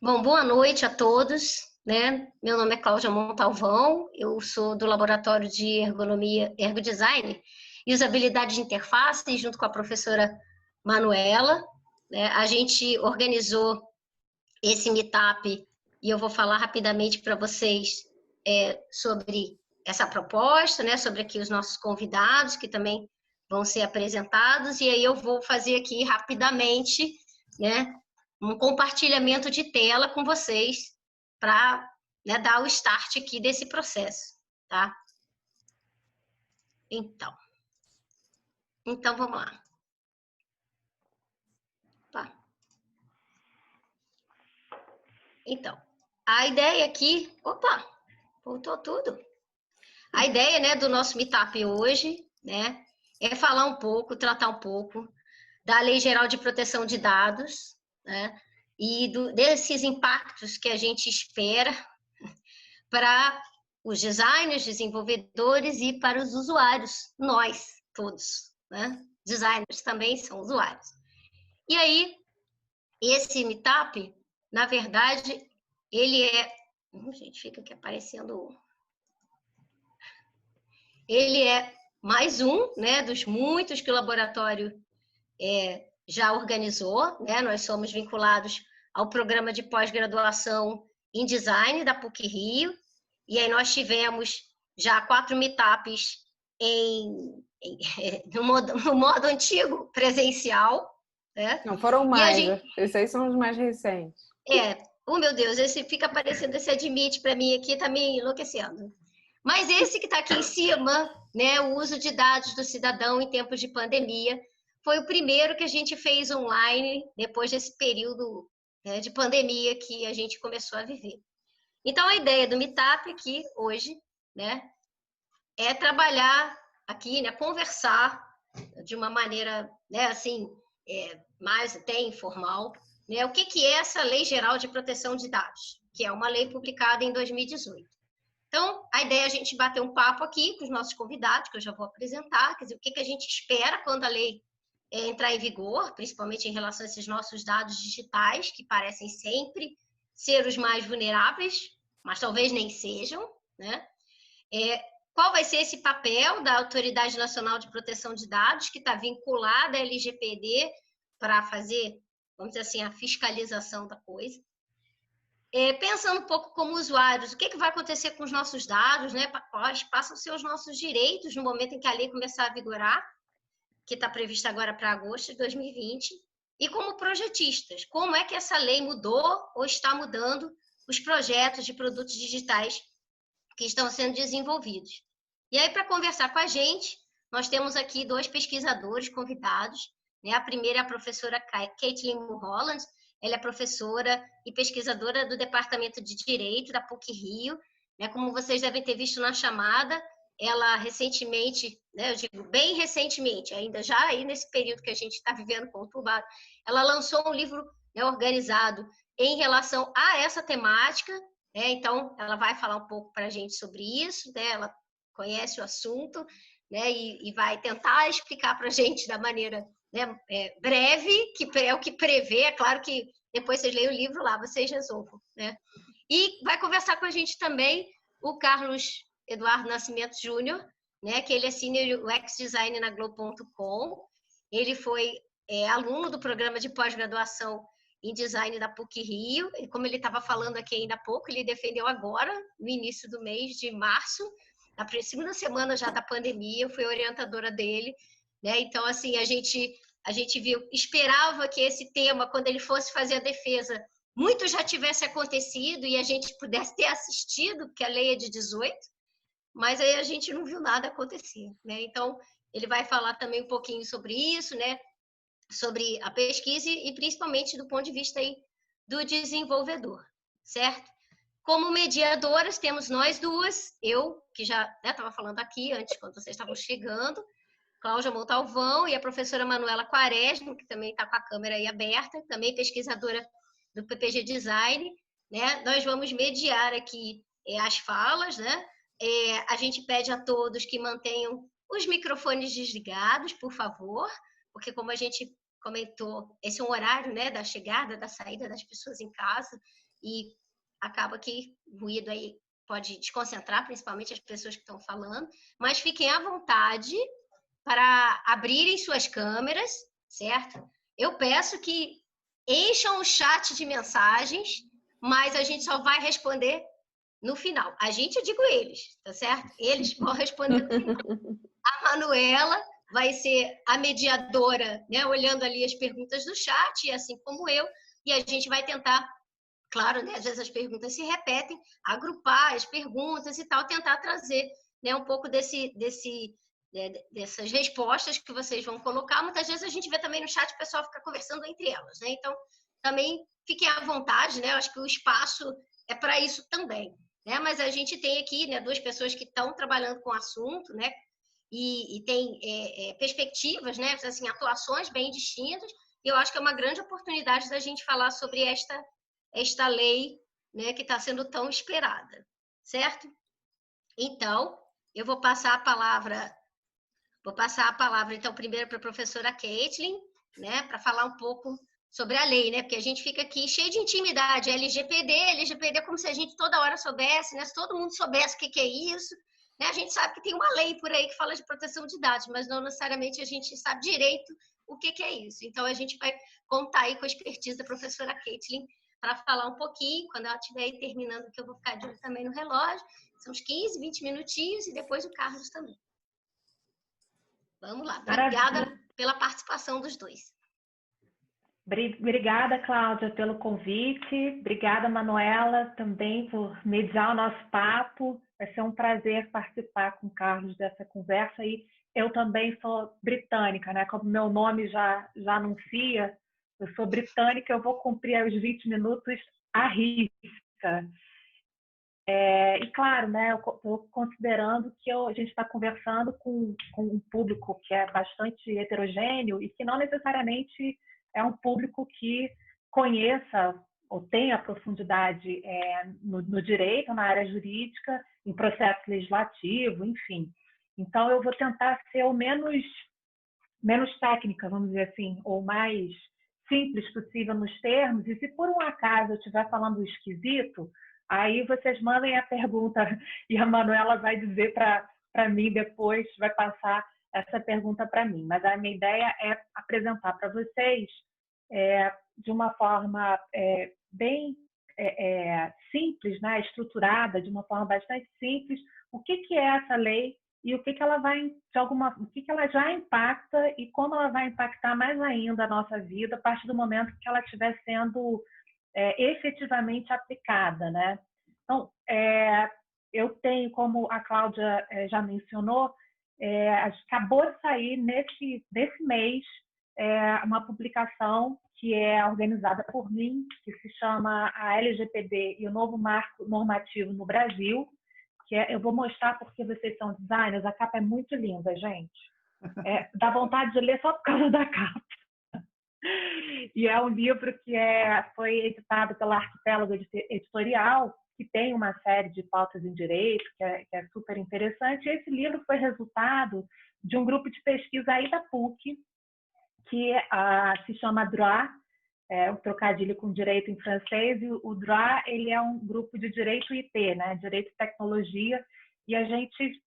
Bom, boa noite a todos, né? Meu nome é Cláudia Montalvão, eu sou do Laboratório de Ergonomia, Ergodesign e Usabilidade de Interface, junto com a professora Manuela, né? A gente organizou esse meetup e eu vou falar rapidamente para vocês sobre essa proposta, né? Sobre aqui os nossos convidados, que também vão ser apresentados, e aí eu vou fazer aqui rapidamente, né? Um compartilhamento de tela com vocês para, né, dar o start aqui desse processo, tá? Então vamos lá. Tá. Então, a ideia aqui, voltou tudo. A ideia, né, do nosso meetup hoje, né, é falar um pouco, tratar um pouco da Lei Geral de Proteção de Dados, né, e desses impactos que a gente espera para os designers, desenvolvedores e para os usuários, nós todos, né? Designers também são usuários. E aí, esse meetup, na verdade, ele é... gente, fica aqui aparecendo... Ele é mais um, né, dos muitos que o laboratório já organizou, né? Nós somos vinculados ao programa de pós-graduação em design da PUC-Rio, e aí nós tivemos já 4 meetups no modo antigo, presencial, né? Não, foram mais, gente, esses aí são os mais recentes. Oh meu Deus, esse fica aparecendo, esse admite para mim aqui, tá me enlouquecendo. Mas esse que está aqui em cima, né, o uso de dados do cidadão em tempos de pandemia, foi o primeiro que a gente fez online, depois desse período, né, de pandemia que a gente começou a viver. Então, a ideia do Meetup aqui, hoje, né, é trabalhar aqui, né, conversar de uma maneira, né, assim, mais até informal, né, o que é essa Lei Geral de Proteção de Dados, que é uma lei publicada em 2018. Então, a ideia é a gente bater um papo aqui com os nossos convidados, que eu já vou apresentar, quer dizer, o que a gente espera quando a lei entrar em vigor, principalmente em relação a esses nossos dados digitais, que parecem sempre ser os mais vulneráveis, mas talvez nem sejam, né? Qual vai ser esse papel da Autoridade Nacional de Proteção de Dados, que está vinculada à LGPD para fazer, vamos dizer assim, a fiscalização da coisa. Pensando um pouco como usuários, o que vai acontecer com os nossos dados, né? Quais passam a ser os nossos direitos no momento em que a lei começar a vigorar, que está prevista agora para agosto de 2020, e como projetistas, como é que essa lei mudou ou está mudando os projetos de produtos digitais que estão sendo desenvolvidos. E aí, para conversar com a gente, nós temos aqui 2 pesquisadores convidados, né? A primeira é a professora Caitlin Mulholland. Ela é professora e pesquisadora do Departamento de Direito da PUC-Rio, né? Como vocês devem ter visto na chamada, ela recentemente, né, eu digo bem recentemente, ainda já aí nesse período que a gente está vivendo conturbado, ela lançou um livro, né, organizado em relação a essa temática, né? Então ela vai falar um pouco para a gente sobre isso, né? Ela conhece o assunto, né, e vai tentar explicar para a gente da maneira, né, breve, que é o que prevê. É claro que depois vocês leem o livro lá, vocês resolvam, né? E vai conversar com a gente também o Carlos Eduardo Nascimento Júnior, né, que ele é Senior UX Design na Globo.com. Ele foi aluno do programa de pós-graduação em design da PUC-Rio, e como ele estava falando aqui ainda há pouco, ele defendeu agora, no início do mês de março, na segunda semana já da pandemia, eu fui orientadora dele, né? Então, assim, a gente viu, esperava que esse tema, quando ele fosse fazer a defesa, muito já tivesse acontecido e a gente pudesse ter assistido, porque a lei é de 18, mas aí a gente não viu nada acontecer, né? Então, ele vai falar também um pouquinho sobre isso, né? Sobre a pesquisa e principalmente do ponto de vista aí do desenvolvedor, certo? Como mediadoras, temos nós duas, eu, que já estava falando aqui antes, quando vocês estavam chegando, Cláudia Montalvão, e a professora Manuela Quaresma, que também está com a câmera aí aberta, também pesquisadora do PPG Design, né? Nós vamos mediar aqui as falas, né? A gente pede a todos que mantenham os microfones desligados, por favor, porque como a gente comentou, esse é um horário, né, da chegada, da saída das pessoas em casa, e acaba que o ruído aí pode desconcentrar, principalmente as pessoas que estão falando, mas fiquem à vontade para abrirem suas câmeras, certo? Eu peço que encham o chat de mensagens, mas a gente só vai responder no final. A gente, eu digo eles, tá certo? Eles vão responder no final. A Manuela vai ser a mediadora, né, olhando ali as perguntas do chat, assim como eu, e a gente vai tentar, claro, né, às vezes as perguntas se repetem, agrupar as perguntas e tal, tentar trazer, né, um pouco dessas respostas que vocês vão colocar. Muitas vezes a gente vê também no chat o pessoal fica conversando entre elas, né? Então, também fiquem à vontade, né? Eu acho que o espaço é para isso também, né? Mas a gente tem aqui, né, duas pessoas que estão trabalhando com o assunto, né? E tem perspectivas, né? Assim, atuações bem distintas. E eu acho que é uma grande oportunidade da gente falar sobre esta lei, né, que está sendo tão esperada, certo? Então, eu vou passar a palavra então primeiro para a professora Caitlin, né, para falar um pouco sobre a lei, né, porque a gente fica aqui cheio de intimidade, LGPD é como se a gente toda hora soubesse, né, se todo mundo soubesse o que é isso, né, a gente sabe que tem uma lei por aí que fala de proteção de dados, mas não necessariamente a gente sabe direito o que é isso. Então, a gente vai contar aí com a expertise da professora Caitlin para falar um pouquinho, quando ela estiver aí terminando, que eu vou ficar de olho também no relógio, são uns 15, 20 minutinhos, e depois o Carlos também. Vamos lá. Obrigada pela participação dos dois. Obrigada, Cláudia, pelo convite. Obrigada, Manuela, também por mediar o nosso papo. Vai ser um prazer participar com o Carlos dessa conversa. E eu também sou britânica, né? Como meu nome já anuncia, eu sou britânica, eu vou cumprir os 20 minutos à risca. E claro, né, eu estou considerando que a gente está conversando com um público que é bastante heterogêneo e que não necessariamente é um público que conheça ou tenha profundidade no direito, na área jurídica, em processo legislativo, enfim. Então, eu vou tentar ser o menos técnica, vamos dizer assim, ou mais simples possível nos termos. E se por um acaso eu estiver falando esquisito, aí vocês mandem a pergunta e a Manuela vai dizer para mim depois, vai passar essa pergunta para mim. Mas a minha ideia é apresentar para vocês de uma forma bem simples, né, estruturada, de uma forma bastante simples, o que é essa lei e o que ela vai, o que ela já impacta e como ela vai impactar mais ainda a nossa vida a partir do momento que ela estiver sendo efetivamente aplicada, né? Então, eu tenho, como a Cláudia já mencionou, acabou de sair nesse mês uma publicação que é organizada por mim, que se chama a LGPD e o Novo Marco Normativo no Brasil, que eu vou mostrar porque vocês são designers, a capa é muito linda, gente. Dá vontade de ler só por causa da capa. E é um livro que foi editado pela Arquipélago Editorial, que tem uma série de pautas em direito, que é super interessante. E esse livro foi resultado de um grupo de pesquisa aí da PUC, que se chama DROIT, o trocadilho com direito em francês, e o DROIT ele é um grupo de direito IT, né, direito e tecnologia, e a gente,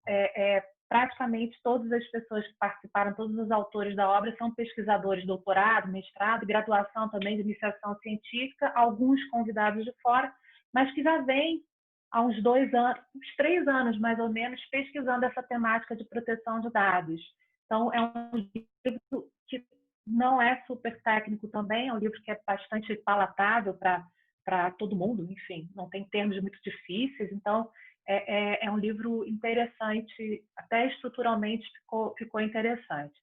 praticamente todas as pessoas que participaram, todos os autores da obra são pesquisadores de doutorado, mestrado, graduação também de iniciação científica, alguns convidados de fora, mas que já vêm há uns 2 anos, uns 3 anos mais ou menos, pesquisando essa temática de proteção de dados. Então, é um livro que não é super técnico também, é um livro que é bastante palatável para todo mundo, enfim, não tem termos muito difíceis, então é um livro interessante, até estruturalmente ficou interessante.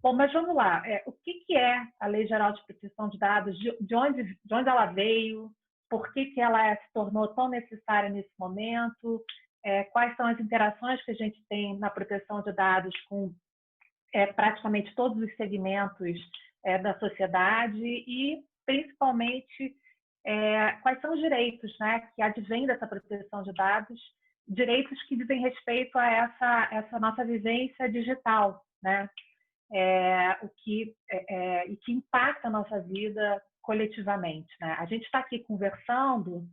Bom, mas vamos lá, o que é a Lei Geral de Proteção de Dados, de onde ela veio, por que ela se tornou tão necessária nesse momento, quais são as interações que a gente tem na proteção de dados com praticamente todos os segmentos da sociedade e, principalmente, quais são os direitos, né, que advêm dessa proteção de dados, direitos que dizem respeito a essa nossa vivência digital, né? e que impacta a nossa vida coletivamente, né? A gente está aqui conversando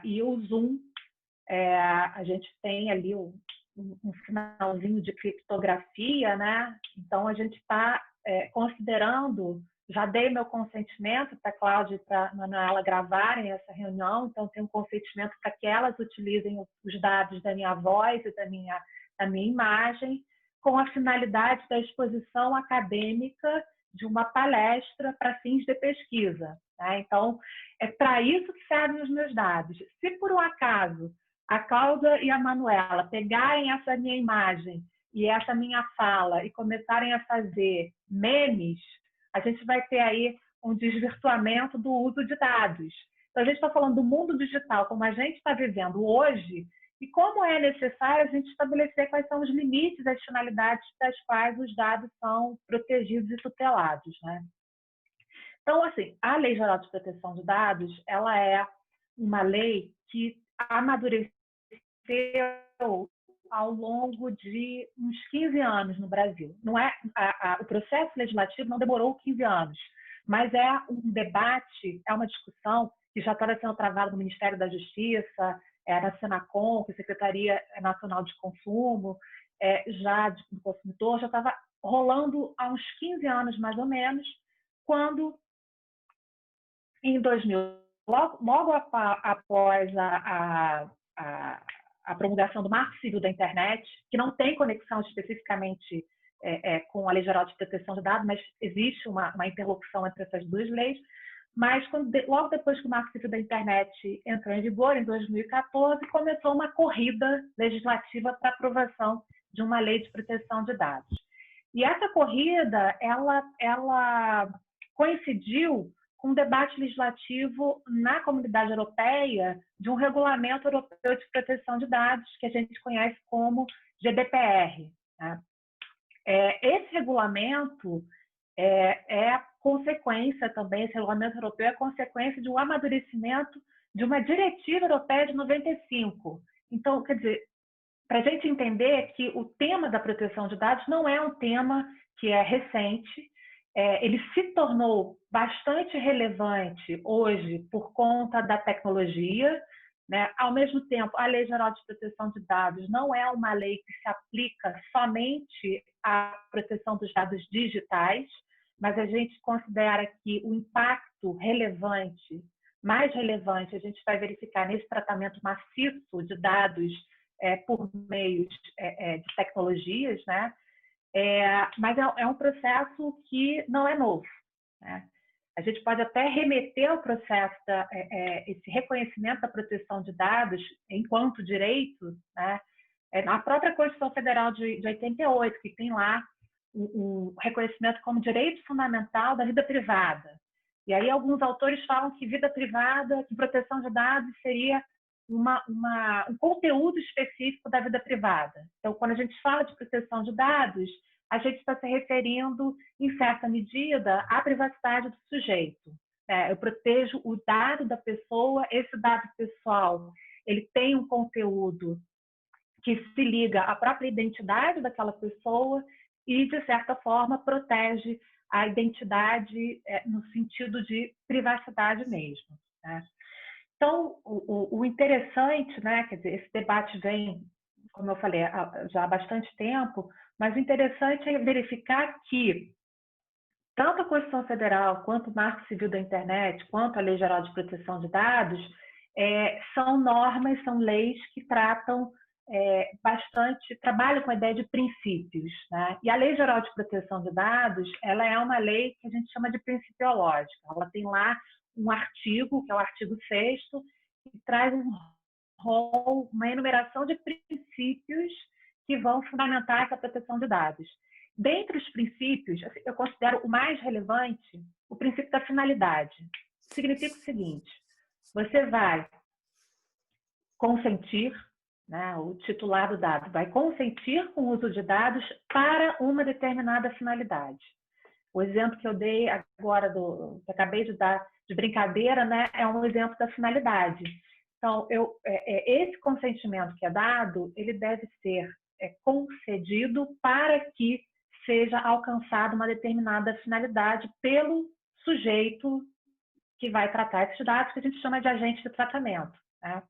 e o Zoom, a gente tem ali um finalzinho de criptografia, né? Então a gente está considerando, já dei meu consentimento para a Cláudia e para a Manuela gravarem essa reunião, então tenho um consentimento para que elas utilizem os dados da minha voz e da minha imagem, com a finalidade da exposição acadêmica de uma palestra para fins de pesquisa, né? Então, é para isso que servem os meus dados. Se por um acaso a Cláudia e a Manuela pegarem essa minha imagem e essa minha fala e começarem a fazer memes, a gente vai ter aí um desvirtuamento do uso de dados. Então, a gente está falando do mundo digital como a gente está vivendo hoje e como é necessário a gente estabelecer quais são os limites, as finalidades das quais os dados são protegidos e tutelados, né? Então, assim, a Lei Geral de Proteção de Dados, ela é uma lei que amadureceu ao longo de uns 15 anos no Brasil. Não é, o processo legislativo não demorou 15 anos, mas é um debate, é uma discussão que já estava sendo travada no Ministério da Justiça, na Senacom, que é a Secretaria Nacional de Consumo, já do consumidor, já estava rolando há uns 15 anos, mais ou menos, quando, em 2000, logo após a promulgação do Marco Civil da Internet, que não tem conexão especificamente com a Lei Geral de Proteção de Dados, mas existe uma interlocução entre essas duas leis, mas logo depois que o Marco Civil da Internet entrou em vigor, em 2014, começou uma corrida legislativa para aprovação de uma lei de proteção de dados. E essa corrida, ela coincidiu com um debate legislativo na Comunidade Europeia de um regulamento europeu de proteção de dados, que a gente conhece como GDPR, né? Esse regulamento é consequência também, esse regulamento europeu é consequência de um amadurecimento de uma diretiva europeia de 95. Então, quer dizer, para a gente entender que o tema da proteção de dados não é um tema que é recente, ele se tornou bastante relevante hoje por conta da tecnologia, né? Ao mesmo tempo, a Lei Geral de Proteção de Dados não é uma lei que se aplica somente à proteção dos dados digitais, mas a gente considera que o impacto relevante, mais relevante, a gente vai verificar nesse tratamento maciço de dados por meios de tecnologias, né? Mas é um processo que não é novo, né? A gente pode até remeter ao processo, esse reconhecimento da proteção de dados enquanto direito, né? Na própria Constituição Federal de 88, que tem lá um reconhecimento como direito fundamental da vida privada. E aí alguns autores falam que vida privada, que proteção de dados seria um conteúdo específico da vida privada. Então, quando a gente fala de proteção de dados, a gente está se referindo, em certa medida, à privacidade do sujeito. Eu protejo o dado da pessoa, esse dado pessoal, ele tem um conteúdo que se liga à própria identidade daquela pessoa e, de certa forma, protege a identidade no sentido de privacidade mesmo, né? Então, o interessante, né, quer dizer, esse debate vem, como eu falei, já há bastante tempo, mas o interessante é verificar que tanto a Constituição Federal, quanto o Marco Civil da Internet, quanto a Lei Geral de Proteção de Dados, são normas, são leis que tratam trabalham com a ideia de princípios, né? E a Lei Geral de Proteção de Dados, ela é uma lei que a gente chama de principiológica. Ela tem lá um artigo, que é o artigo 6º, que traz uma enumeração de princípios que vão fundamentar essa proteção de dados. Dentre os princípios, eu considero o mais relevante o princípio da finalidade. Significa o seguinte: você vai consentir, né, o titular do dado vai consentir com o uso de dados para uma determinada finalidade. O exemplo que eu dei agora, que acabei de dar de brincadeira, né, é um exemplo da finalidade. Então, esse consentimento que é dado, ele deve ser concedido para que seja alcançada uma determinada finalidade pelo sujeito que vai tratar esses dados, que a gente chama de agente de tratamento, né?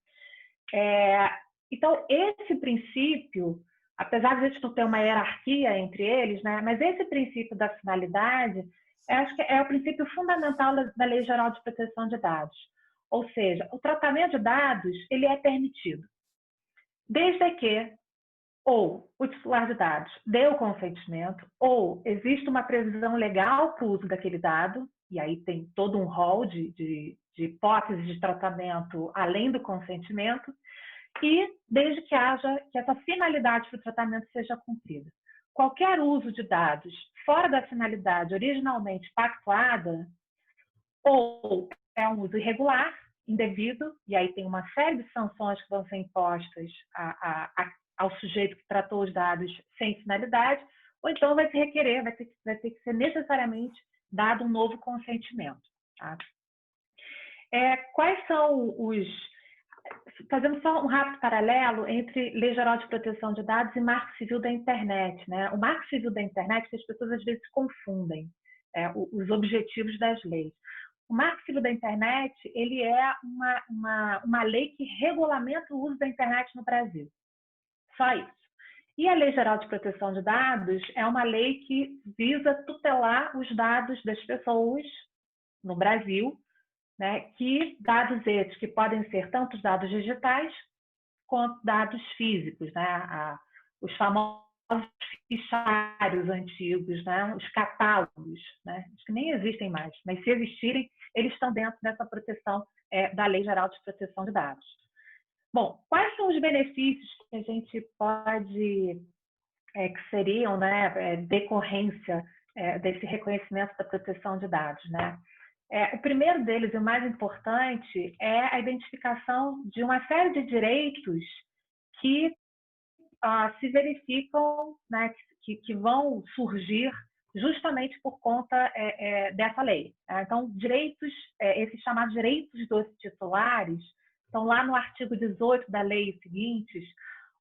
Então, esse princípio, apesar de a gente não ter uma hierarquia entre eles, né, mas esse princípio da finalidade, eu acho que é o princípio fundamental da Lei Geral de Proteção de Dados. Ou seja, o tratamento de dados ele é permitido, desde que ou o titular de dados dê o consentimento, ou existe uma previsão legal para o uso daquele dado, e aí tem todo um rol de hipóteses de tratamento além do consentimento, e desde que essa finalidade para o tratamento seja cumprida. Qualquer uso de dados fora da finalidade originalmente pactuada, ou é um uso irregular, indevido, e aí tem uma série de sanções que vão ser impostas ao sujeito que tratou os dados sem finalidade, ou então vai se requerer, vai ter que ser necessariamente dado um novo consentimento. Tá? Quais são fazendo só um rápido paralelo entre Lei Geral de Proteção de Dados e Marco Civil da Internet, né? O Marco Civil da Internet, que as pessoas às vezes confundem os objetivos das leis. O Marco Civil da Internet, ele é uma lei que regulamenta o uso da internet no Brasil. Só isso. E a Lei Geral de Proteção de Dados é uma lei que visa tutelar os dados das pessoas no Brasil, né? Que dados esses que podem ser tanto dados digitais quanto dados físicos, né? Os famosos fichários antigos, né? Os catálogos, né? Que nem existem mais, mas se existirem, eles estão dentro dessa proteção da Lei Geral de Proteção de Dados. Bom, quais são os benefícios que a gente pode, que seriam, né, decorrência desse reconhecimento da proteção de dados, né? O primeiro deles, e o mais importante, é a identificação de uma série de direitos que se verificam, né, que vão surgir justamente por conta dessa lei. Então, direitos, esses chamados direitos dos titulares, estão lá no artigo 18 da lei e seguintes.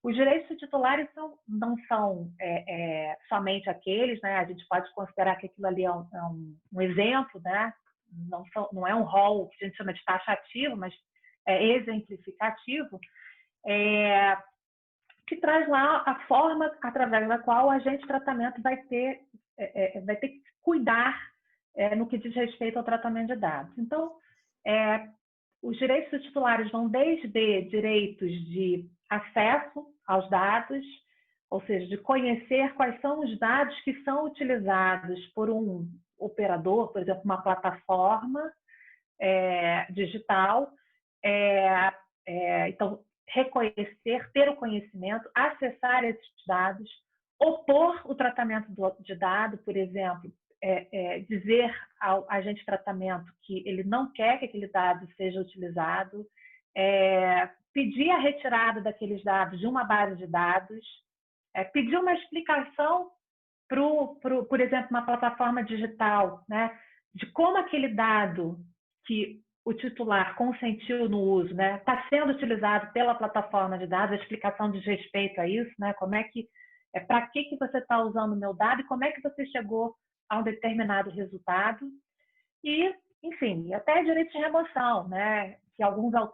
Os direitos titulares não são somente aqueles, né? A gente pode considerar que aquilo ali é um exemplo, né? Não é um rol que a gente chama de taxativo, mas é exemplificativo, que traz lá a forma através da qual o agente de tratamento vai ter que cuidar no que diz respeito ao tratamento de dados. Então, os direitos dos titulares vão desde direitos de acesso aos dados, ou seja, de conhecer quais são os dados que são utilizados por um operador, por exemplo, uma plataforma digital. Então, reconhecer, ter o conhecimento, acessar esses dados, opor o tratamento de dado, por exemplo, dizer ao agente de tratamento que ele não quer que aquele dado seja utilizado, pedir a retirada daqueles dados de uma base de dados, pedir uma explicação por exemplo, uma plataforma digital, né, de como aquele dado que o titular consentiu no uso, né, está sendo utilizado pela plataforma de dados, a explicação diz respeito a isso, né, como para que você está usando o meu dado e como é que você chegou a um determinado resultado. E, enfim, até direito de remoção, né, que algumas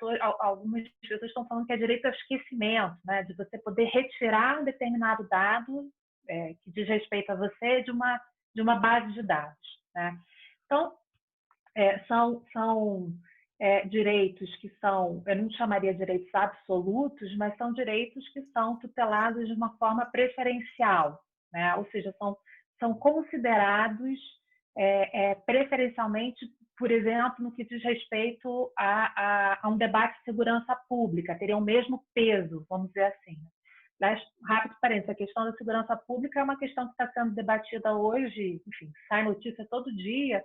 pessoas estão falando que é direito ao esquecimento, né, de você poder retirar um determinado dado que diz respeito a você de uma base de dados, né? Então, são direitos que são, eu não chamaria de direitos absolutos, mas são direitos que são tutelados de uma forma preferencial, né? Ou seja, são considerados preferencialmente, por exemplo, no que diz respeito a um debate de segurança pública, teriam o mesmo peso, vamos dizer assim. Rápido parênteses, a questão da segurança pública é uma questão que está sendo debatida hoje, enfim, sai notícia todo dia,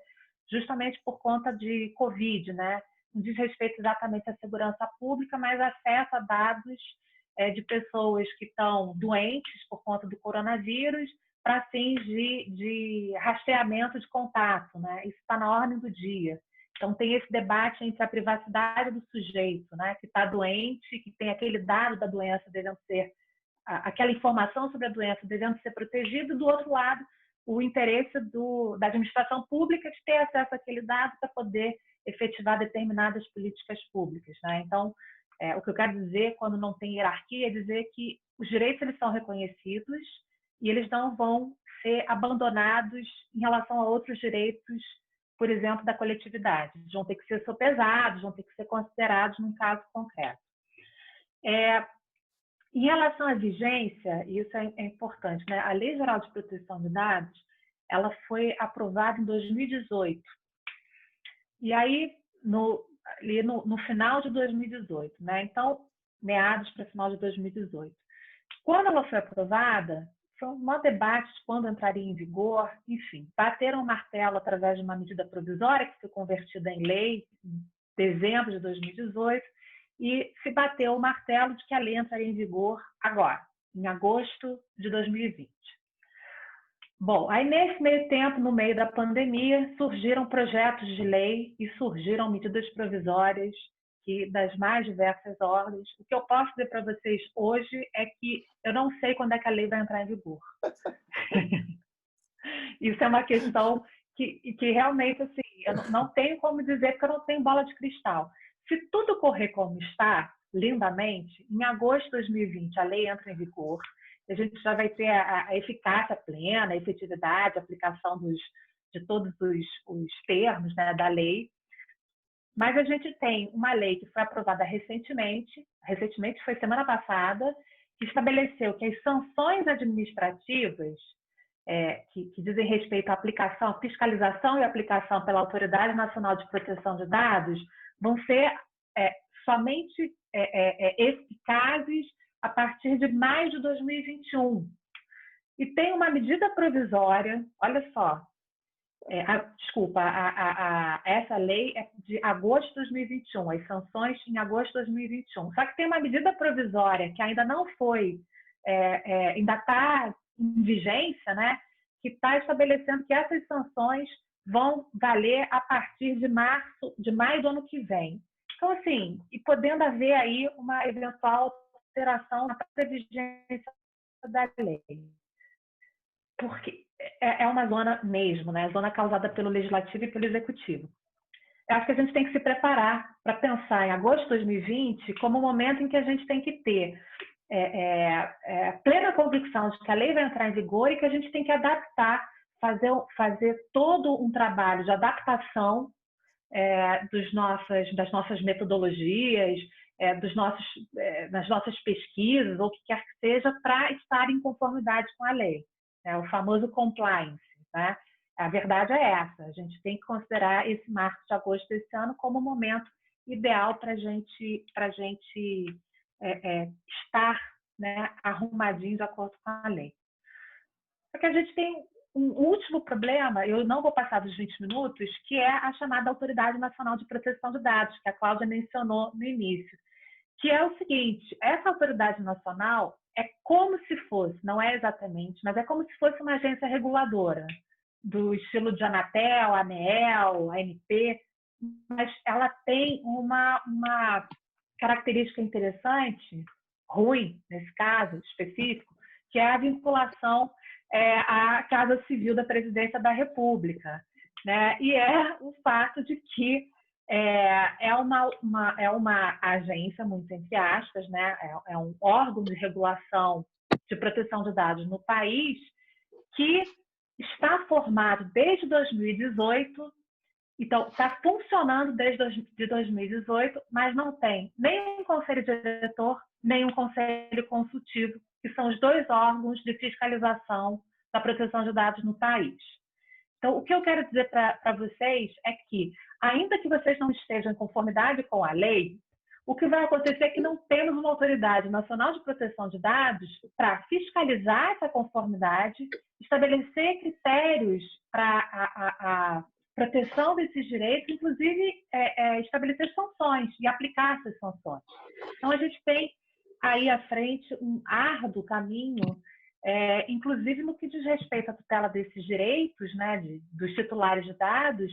justamente por conta de Covid, né? Não diz respeito exatamente à segurança pública, mas acesso a dados de pessoas que estão doentes por conta do coronavírus para fins de rastreamento de contato, né? Isso está na ordem do dia. Então, tem esse debate entre a privacidade do sujeito, né? Que está doente, que tem aquele dado da doença devendo ser aquela informação sobre a doença devendo ser protegida, e do outro lado, o interesse da administração pública de ter acesso àquele dado para poder efetivar determinadas políticas públicas, né? Então, o que eu quero dizer quando não tem hierarquia é dizer que os direitos eles são reconhecidos e eles não vão ser abandonados em relação a outros direitos, por exemplo, da coletividade. Eles vão ter que ser sopesados, vão ter que ser considerados num caso concreto. Em relação à vigência, e isso é importante, né? A Lei Geral de Proteção de Dados, ela foi aprovada em 2018. E aí, no final de 2018, né? Então, meados para final de 2018. Quando ela foi aprovada, foi um maior debate de quando entraria em vigor, enfim, bateram o martelo através de uma medida provisória que foi convertida em lei em dezembro de 2018 e se bateu o martelo de que a lei entraria em vigor agora, em agosto de 2020. Bom, aí nesse meio tempo, no meio da pandemia, surgiram projetos de lei e surgiram medidas provisórias das mais diversas ordens. O que eu posso dizer para vocês hoje é que eu não sei quando é que a lei vai entrar em vigor. Isso é uma questão que realmente, assim, eu não tenho como dizer porque eu não tenho bola de cristal. Se tudo correr como está, lindamente, em agosto de 2020 a lei entra em vigor, a gente já vai ter a eficácia plena, a efetividade, a aplicação de todos os termos, né, da lei. Mas a gente tem uma lei que foi aprovada recentemente foi semana passada, que estabeleceu que as sanções administrativas que dizem respeito à aplicação, fiscalização e aplicação pela Autoridade Nacional de Proteção de Dados vão ser somente eficazes a partir de maio de 2021. E tem uma medida provisória, olha só, essa lei é de agosto de 2021, as sanções em agosto de 2021. Só que tem uma medida provisória que ainda não foi, ainda está em vigência, né? Que está estabelecendo que essas sanções vão valer a partir de maio do ano que vem. Então, assim, e podendo haver aí uma eventual alteração na vigência da lei. Porque é uma zona mesmo, né? Zona causada pelo Legislativo e pelo Executivo. Eu acho que a gente tem que se preparar para pensar em agosto de 2020 como o momento em que a gente tem que ter plena convicção de que a lei vai entrar em vigor e que a gente tem que adaptar, fazer todo um trabalho de adaptação das nossas metodologias, das nossas pesquisas, ou o que quer que seja, para estar em conformidade com a lei. O famoso compliance, né? A verdade é essa, a gente tem que considerar esse março de agosto desse ano como o momento ideal para a gente estar, né, arrumadinho de acordo com a lei. Só que a gente tem um último problema, eu não vou passar dos 20 minutos, que é a chamada Autoridade Nacional de Proteção de Dados, que a Cláudia mencionou no início, que é o seguinte: essa autoridade nacional é como se fosse, não é exatamente, mas é como se fosse uma agência reguladora, do estilo de Anatel, ANEEL, ANP, mas ela tem uma característica interessante, ruim nesse caso específico, que é a vinculação à Casa Civil da Presidência da República, né? E é o fato de que é uma agência, muito entre aspas, né? É um órgão de regulação de proteção de dados no país que está formado desde 2018, então está funcionando desde 2018, mas não tem nem um conselho diretor, nem um conselho consultivo, que são os dois órgãos de fiscalização da proteção de dados no país. Então, o que eu quero dizer para vocês é que, ainda que vocês não estejam em conformidade com a lei, o que vai acontecer é que não temos uma Autoridade Nacional de Proteção de Dados para fiscalizar essa conformidade, estabelecer critérios para a proteção desses direitos, inclusive estabelecer sanções e aplicar essas sanções. Então, a gente tem aí à frente um árduo caminho, inclusive no que diz respeito à tutela desses direitos, né, dos titulares de dados,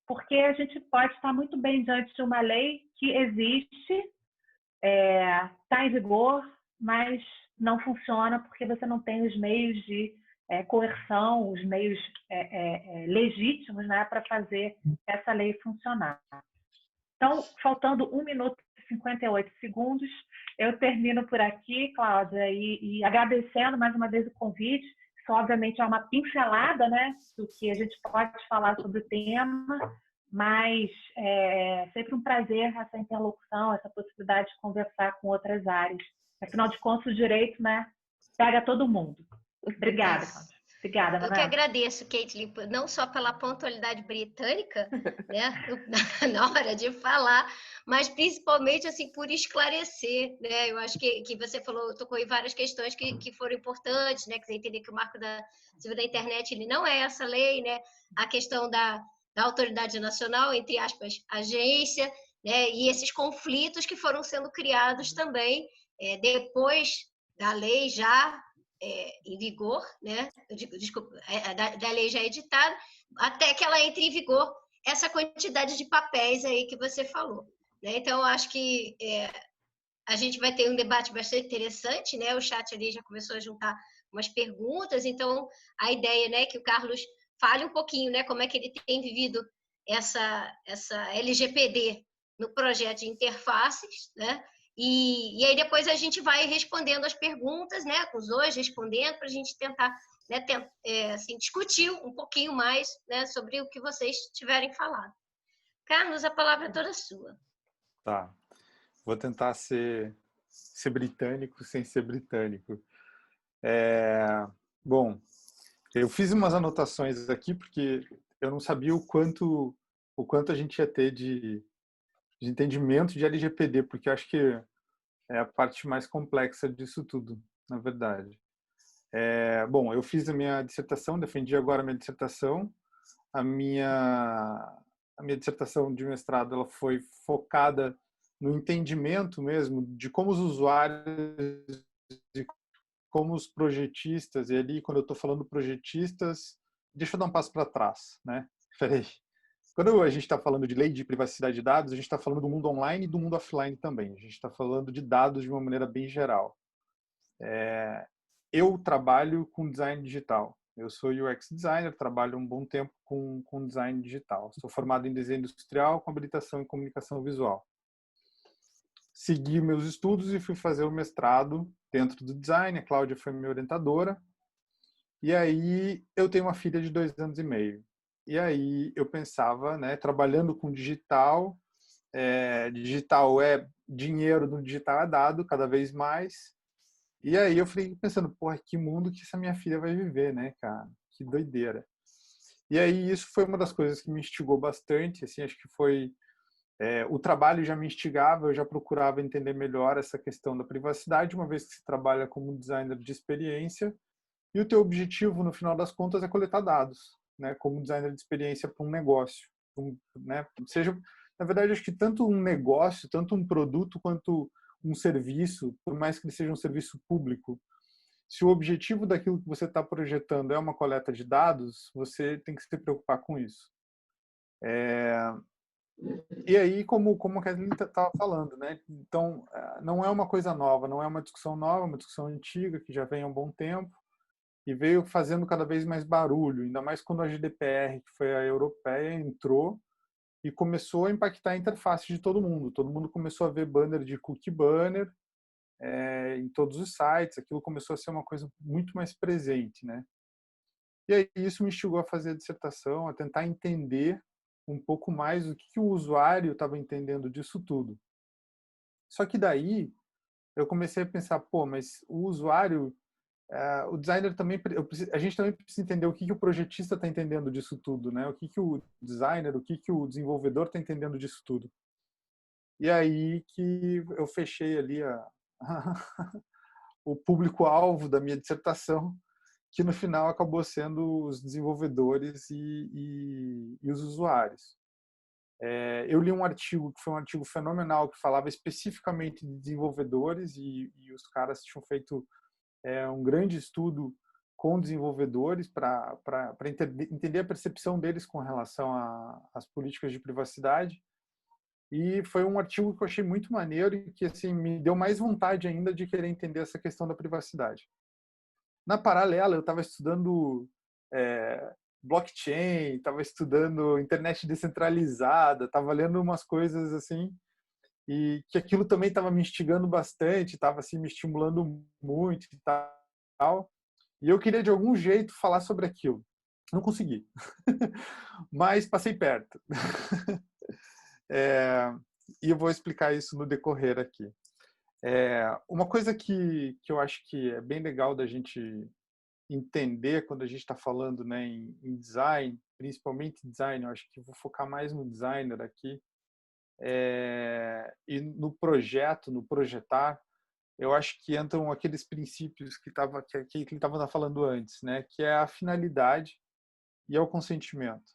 porque a gente pode estar muito bem diante de uma lei que existe, está em vigor, mas não funciona porque você não tem os meios de coerção, os meios legítimos, né, para fazer essa lei funcionar. Então, faltando 1 minuto e 58 segundos, eu termino por aqui, Cláudia, e agradecendo mais uma vez o convite. Isso, obviamente, é uma pincelada, né, do que a gente pode falar sobre o tema, mas é sempre um prazer essa interlocução, essa possibilidade de conversar com outras áreas. Afinal de contas, o direito, né, pega todo mundo. Obrigada, Cláudia. Obrigada, Eu que Manuela. agradeço, Caitlin, não só pela pontualidade britânica, né, na hora de falar, mas principalmente assim por esclarecer, né? Eu acho que você tocou em várias questões que foram importantes, né? Que você entender que o marco civil da internet ele não é essa lei, né? A questão da autoridade nacional, entre aspas, agência, né? E esses conflitos que foram sendo criados também depois da lei já em vigor, né? Desculpa, da lei já editada, até que ela entre em vigor essa quantidade de papéis aí que você falou, né? Então, eu acho que a gente vai ter um debate bastante interessante, né? O chat ali já começou a juntar umas perguntas, então a ideia, né, que o Carlos fale um pouquinho, né, como é que ele tem vivido essa LGPD no projeto de interfaces, né? E aí depois a gente vai respondendo as perguntas, né, com os dois respondendo, para a gente tentar, né, assim, discutir um pouquinho mais, né, sobre o que vocês tiverem falado. Carlos, a palavra é toda sua. Tá. Vou tentar ser britânico sem ser britânico. Bom, eu fiz umas anotações aqui porque eu não sabia o quanto a gente ia ter de entendimento de LGPD, porque eu acho que é a parte mais complexa disso tudo, na verdade. Bom, eu fiz a minha dissertação, defendi agora a minha dissertação. A minha dissertação de mestrado ela foi focada no entendimento mesmo de como os usuários e como os projetistas, e ali quando eu estou falando projetistas, deixa eu dar um passo para trás, né? Peraí. Quando a gente está falando de lei de privacidade de dados, a gente está falando do mundo online e do mundo offline também. A gente está falando de dados de uma maneira bem geral. Eu trabalho com design digital. Eu sou UX designer, trabalho um bom tempo com design digital. Sou formado em desenho industrial com habilitação em comunicação visual. Segui meus estudos e fui fazer o mestrado dentro do design. A Cláudia foi minha orientadora. E aí eu tenho uma filha de 2 anos e meio. E aí eu pensava, né, trabalhando com digital, digital é dinheiro, no digital é dado cada vez mais. E aí eu fiquei pensando, porra, que mundo que essa minha filha vai viver, né, cara? Que doideira. E aí isso foi uma das coisas que me instigou bastante, assim, acho que foi o trabalho já me instigava, eu já procurava entender melhor essa questão da privacidade, uma vez que se trabalha como designer de experiência, e o teu objetivo, no final das contas, é coletar dados, né, como designer de experiência para um negócio, né, seja, na verdade, acho que tanto um negócio, tanto um produto, quanto um serviço, por mais que ele seja um serviço público, se o objetivo daquilo que você está projetando é uma coleta de dados, você tem que se preocupar com isso. E aí, como a Kathleen estava falando, né? Então, não é uma coisa nova, não é uma discussão nova, é uma discussão antiga que já vem há um bom tempo e veio fazendo cada vez mais barulho, ainda mais quando a GDPR, que foi a europeia, entrou e começou a impactar a interface de todo mundo. Todo mundo começou a ver banner de cookie banner em todos os sites. Aquilo começou a ser uma coisa muito mais presente, né? E aí isso me instigou a fazer a dissertação, a tentar entender um pouco mais o que o usuário estava entendendo disso tudo. Só que daí eu comecei a pensar, pô, mas o usuário, o designer também, a gente também precisa entender o que o projetista está entendendo disso tudo, né? O que o designer, o que o desenvolvedor está entendendo disso tudo. E aí que eu fechei ali o público-alvo da minha dissertação, que no final acabou sendo os desenvolvedores e os usuários. Eu li um artigo que foi um artigo fenomenal que falava especificamente de desenvolvedores e os caras tinham feito um grande estudo com desenvolvedores para entender a percepção deles com relação às políticas de privacidade. E foi um artigo que eu achei muito maneiro e que assim me deu mais vontade ainda de querer entender essa questão da privacidade. Na paralela, eu estava estudando blockchain, estava estudando internet descentralizada, estava lendo umas coisas assim, e que aquilo também estava me instigando bastante, estava assim, me estimulando muito e tal. E eu queria, de algum jeito, falar sobre aquilo. Não consegui, mas passei perto. E eu vou explicar isso no decorrer aqui. Uma coisa que eu acho que é bem legal da gente entender quando a gente está falando, né, em design, principalmente design, eu acho que vou focar mais no designer aqui, e no projeto, no projetar, eu acho que entram aqueles princípios que ele estava falando antes, né, que é a finalidade e é o consentimento.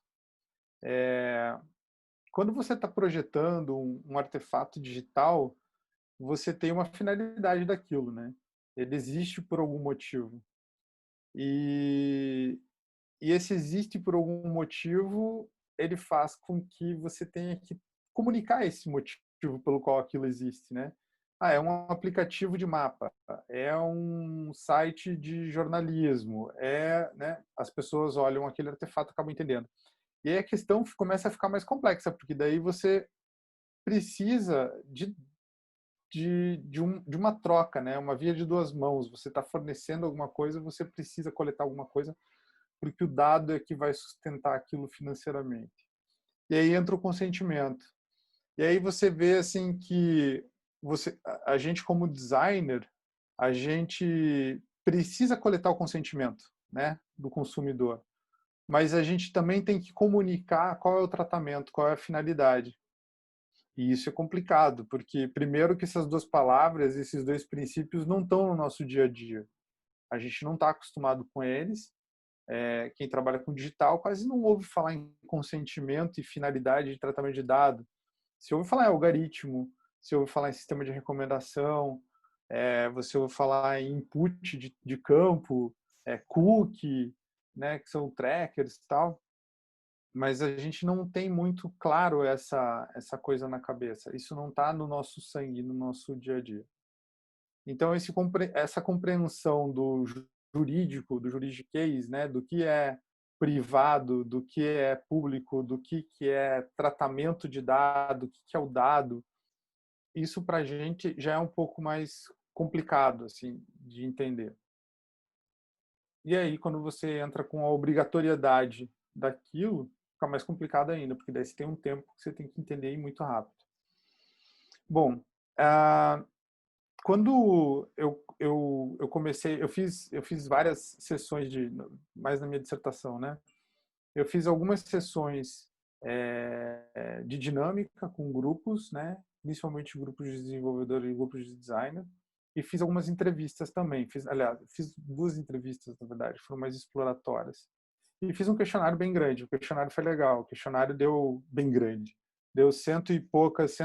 Quando você está projetando um artefato digital, você tem uma finalidade daquilo, né? Ele existe por algum motivo. E esse existe por algum motivo, ele faz com que você tenha que comunicar esse motivo pelo qual aquilo existe, né? É um aplicativo de mapa, é um site de jornalismo, né? As pessoas olham aquele artefato e acabam entendendo. E aí a questão começa a ficar mais complexa, porque daí você precisa de uma troca, né? Uma via de duas mãos. Você está fornecendo alguma coisa, você precisa coletar alguma coisa, porque o dado é que vai sustentar aquilo financeiramente. E aí entra o consentimento. E aí você vê assim que a gente como designer, a gente precisa coletar o consentimento, né, do consumidor. Mas a gente também tem que comunicar qual é o tratamento, qual é a finalidade. E isso é complicado, porque primeiro que essas duas palavras, esses dois princípios não estão no nosso dia a dia. A gente não está acostumado com eles. Quem trabalha com digital quase não ouve falar em consentimento e finalidade de tratamento de dado. Se ouve falar em algoritmo, se ouve falar em sistema de recomendação, você ouve falar em input de campo, cookie, né, que são trackers e tal, mas a gente não tem muito claro essa coisa na cabeça. Isso não está no nosso sangue, no nosso dia a dia. Então, essa compreensão do jurídico, do juridiquês, né, do que é privado, do que é público, do que é tratamento de dado, o que é o dado, isso para a gente já é um pouco mais complicado assim, de entender. E aí, quando você entra com a obrigatoriedade daquilo, fica mais complicado ainda, porque daí você tem um tempo que você tem que entender e muito rápido. Bom, quando eu comecei, eu fiz várias sessões mais na minha dissertação, né? Eu fiz algumas sessões de dinâmica com grupos, né? Principalmente grupos de desenvolvedores e grupos de designer, e fiz algumas entrevistas também. Aliás, fiz 2 entrevistas, na verdade, foram mais exploratórias. E fiz um questionário bem grande. O questionário foi legal. O questionário deu bem grande. Deu cento e poucas,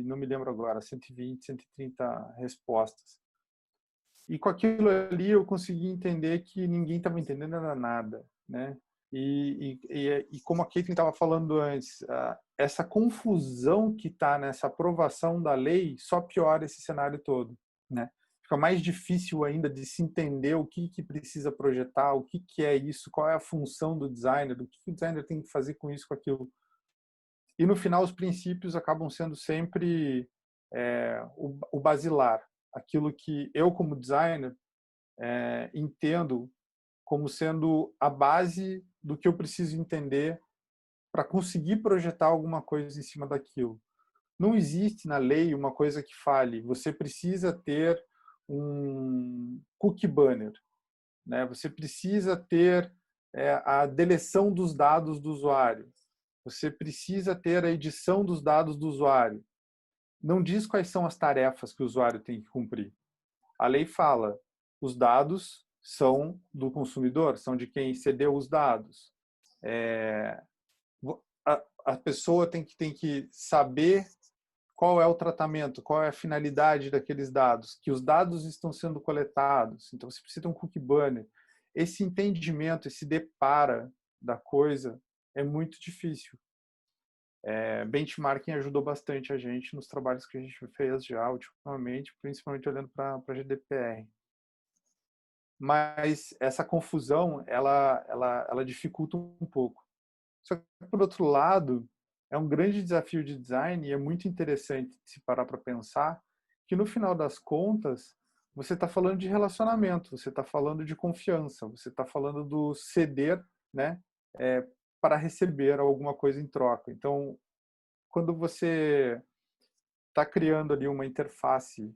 não me lembro agora, 120, 130 respostas. E com aquilo ali eu consegui entender que ninguém estava entendendo nada, né? E como a Caitlin estava falando antes, essa confusão que está nessa aprovação da lei só piora esse cenário todo, né? Fica mais difícil ainda de se entender o que precisa projetar, o que é isso, qual é a função do designer, o que o designer tem que fazer com isso, com aquilo. E no final os princípios acabam sendo sempre o basilar, aquilo que eu como designer entendo como sendo a base do que eu preciso entender para conseguir projetar alguma coisa em cima daquilo. Não existe na lei uma coisa que fale, você precisa ter um cookie banner, né? Você precisa ter a deleção dos dados do usuário, você precisa ter a edição dos dados do usuário. Não diz quais são as tarefas que o usuário tem que cumprir. A lei fala, os dados são do consumidor, são de quem cedeu os dados. A pessoa tem que saber qual é o tratamento, qual é a finalidade daqueles dados, que os dados estão sendo coletados. Então, você precisa ter um cookie banner. Esse entendimento, esse depara da coisa é muito difícil. Benchmarking ajudou bastante a gente nos trabalhos que a gente fez já ultimamente, principalmente olhando para a GDPR. mas essa confusão, ela dificulta um pouco. Só que, por outro lado, é um grande desafio de design e é muito interessante se parar para pensar que, no final das contas, você está falando de relacionamento, você está falando de confiança, você está falando do ceder, né, para receber alguma coisa em troca. Então, quando você está criando ali uma interface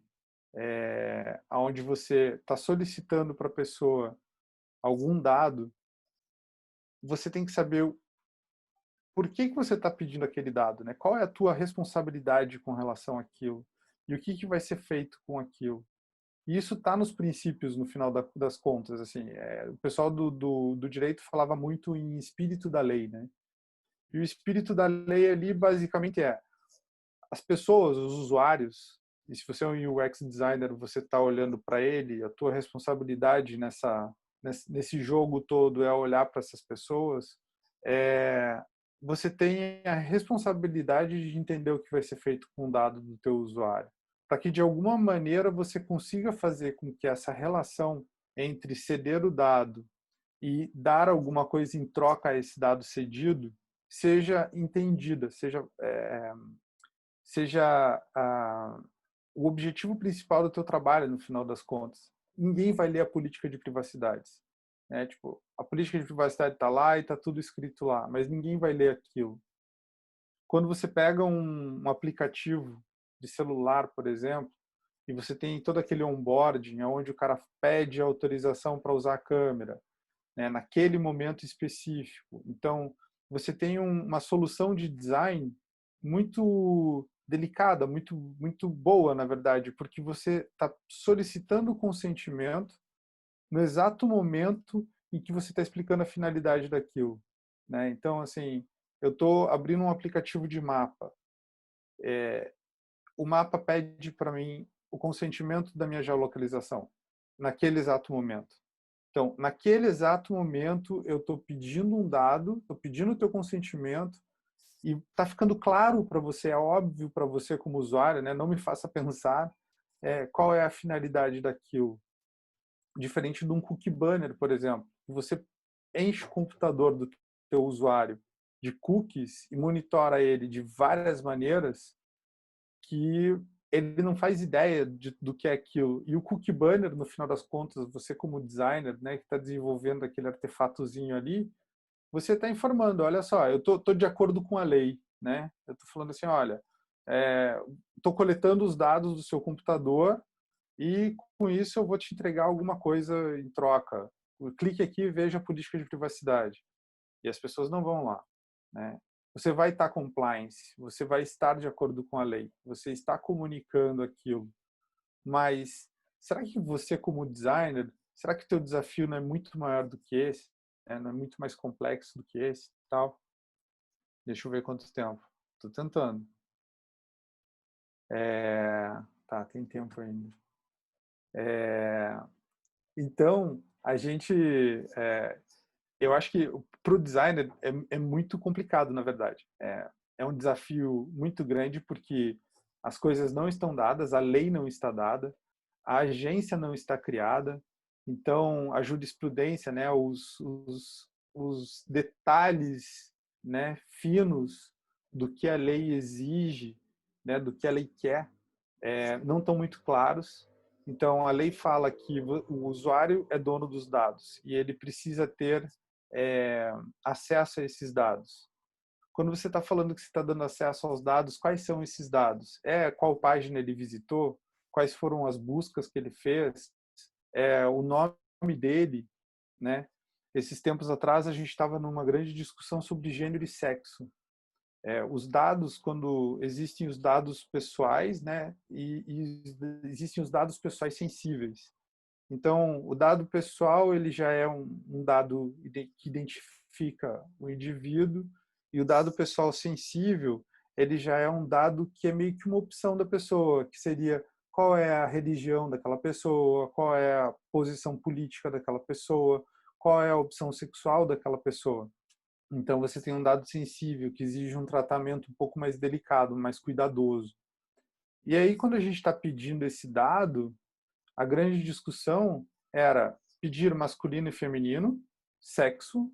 onde você está solicitando para a pessoa algum dado, você tem que saber por que você está pedindo aquele dado, né? Qual é a tua responsabilidade com relação àquilo? E o que vai ser feito com aquilo? E isso está nos princípios, no final das contas. Assim, o pessoal do direito falava muito em espírito da lei, né? E o espírito da lei ali, basicamente, as pessoas, os usuários, e se você é um UX designer, você está olhando para ele, a tua responsabilidade nesse jogo todo é olhar para essas pessoas, você tem a responsabilidade de entender o que vai ser feito com o dado do teu usuário, para que de alguma maneira você consiga fazer com que essa relação entre ceder o dado e dar alguma coisa em troca a esse dado cedido seja entendida, seja o objetivo principal do teu trabalho, no final das contas. Ninguém vai ler a política de privacidades. Né? Tipo, a política de privacidade está lá e está tudo escrito lá, mas ninguém vai ler aquilo. Quando você pega um aplicativo de celular, por exemplo, e você tem todo aquele onboarding, onde o cara pede autorização para usar a câmera, né, naquele momento específico. Então, você tem uma solução de design muito delicada, muito boa, na verdade, porque você está solicitando o consentimento no exato momento em que você está explicando a finalidade daquilo, né? Então, assim, eu estou abrindo um aplicativo de mapa. O mapa pede para mim o consentimento da minha geolocalização naquele exato momento. Então, naquele exato momento, eu estou pedindo um dado, estou pedindo o teu consentimento e está ficando claro para você, é óbvio para você como usuário, né? Não me faça pensar qual é a finalidade daquilo. Diferente de um cookie banner, por exemplo, você enche o computador do teu usuário de cookies e monitora ele de várias maneiras que ele não faz ideia do que é aquilo. E o cookie banner, no final das contas, você como designer, né, que está desenvolvendo aquele artefatozinho ali, você está informando, olha só, eu tô de acordo com a lei, né? Eu estou falando assim, olha, estou coletando os dados do seu computador e com isso eu vou te entregar alguma coisa em troca. Clique aqui e veja a política de privacidade. E as pessoas não vão lá, né? Você vai estar compliance, você vai estar de acordo com a lei, você está comunicando aquilo. Mas será que você como designer, será que o teu desafio não é muito maior do que esse? Não é muito mais complexo do que esse? Tal? Deixa eu ver quanto tempo. Estou tentando. Tá, tem tempo ainda. Então, a gente... eu acho que para o designer é muito complicado, na verdade. É um desafio muito grande porque as coisas não estão dadas, a lei não está dada, a agência não está criada, então a jurisprudência, né, os detalhes, né, finos do que a lei exige, né, do que a lei quer, não estão muito claros. Então a lei fala que o usuário é dono dos dados e ele precisa ter acesso a esses dados. Quando você está falando que você está dando acesso aos dados, quais são esses dados? Qual página ele visitou? Quais foram as buscas que ele fez? O nome dele, né? Esses tempos atrás a gente estava numa grande discussão sobre gênero e sexo. Os dados, quando existem os dados pessoais, né? E existem os dados pessoais sensíveis. Então, o dado pessoal ele já é um dado que identifica o indivíduo e o dado pessoal sensível ele já é um dado que é meio que uma opção da pessoa, que seria qual é a religião daquela pessoa, qual é a posição política daquela pessoa, qual é a opção sexual daquela pessoa. Então, você tem um dado sensível que exige um tratamento um pouco mais delicado, mais cuidadoso. E aí, quando a gente está pedindo esse dado, a grande discussão era pedir masculino e feminino, sexo,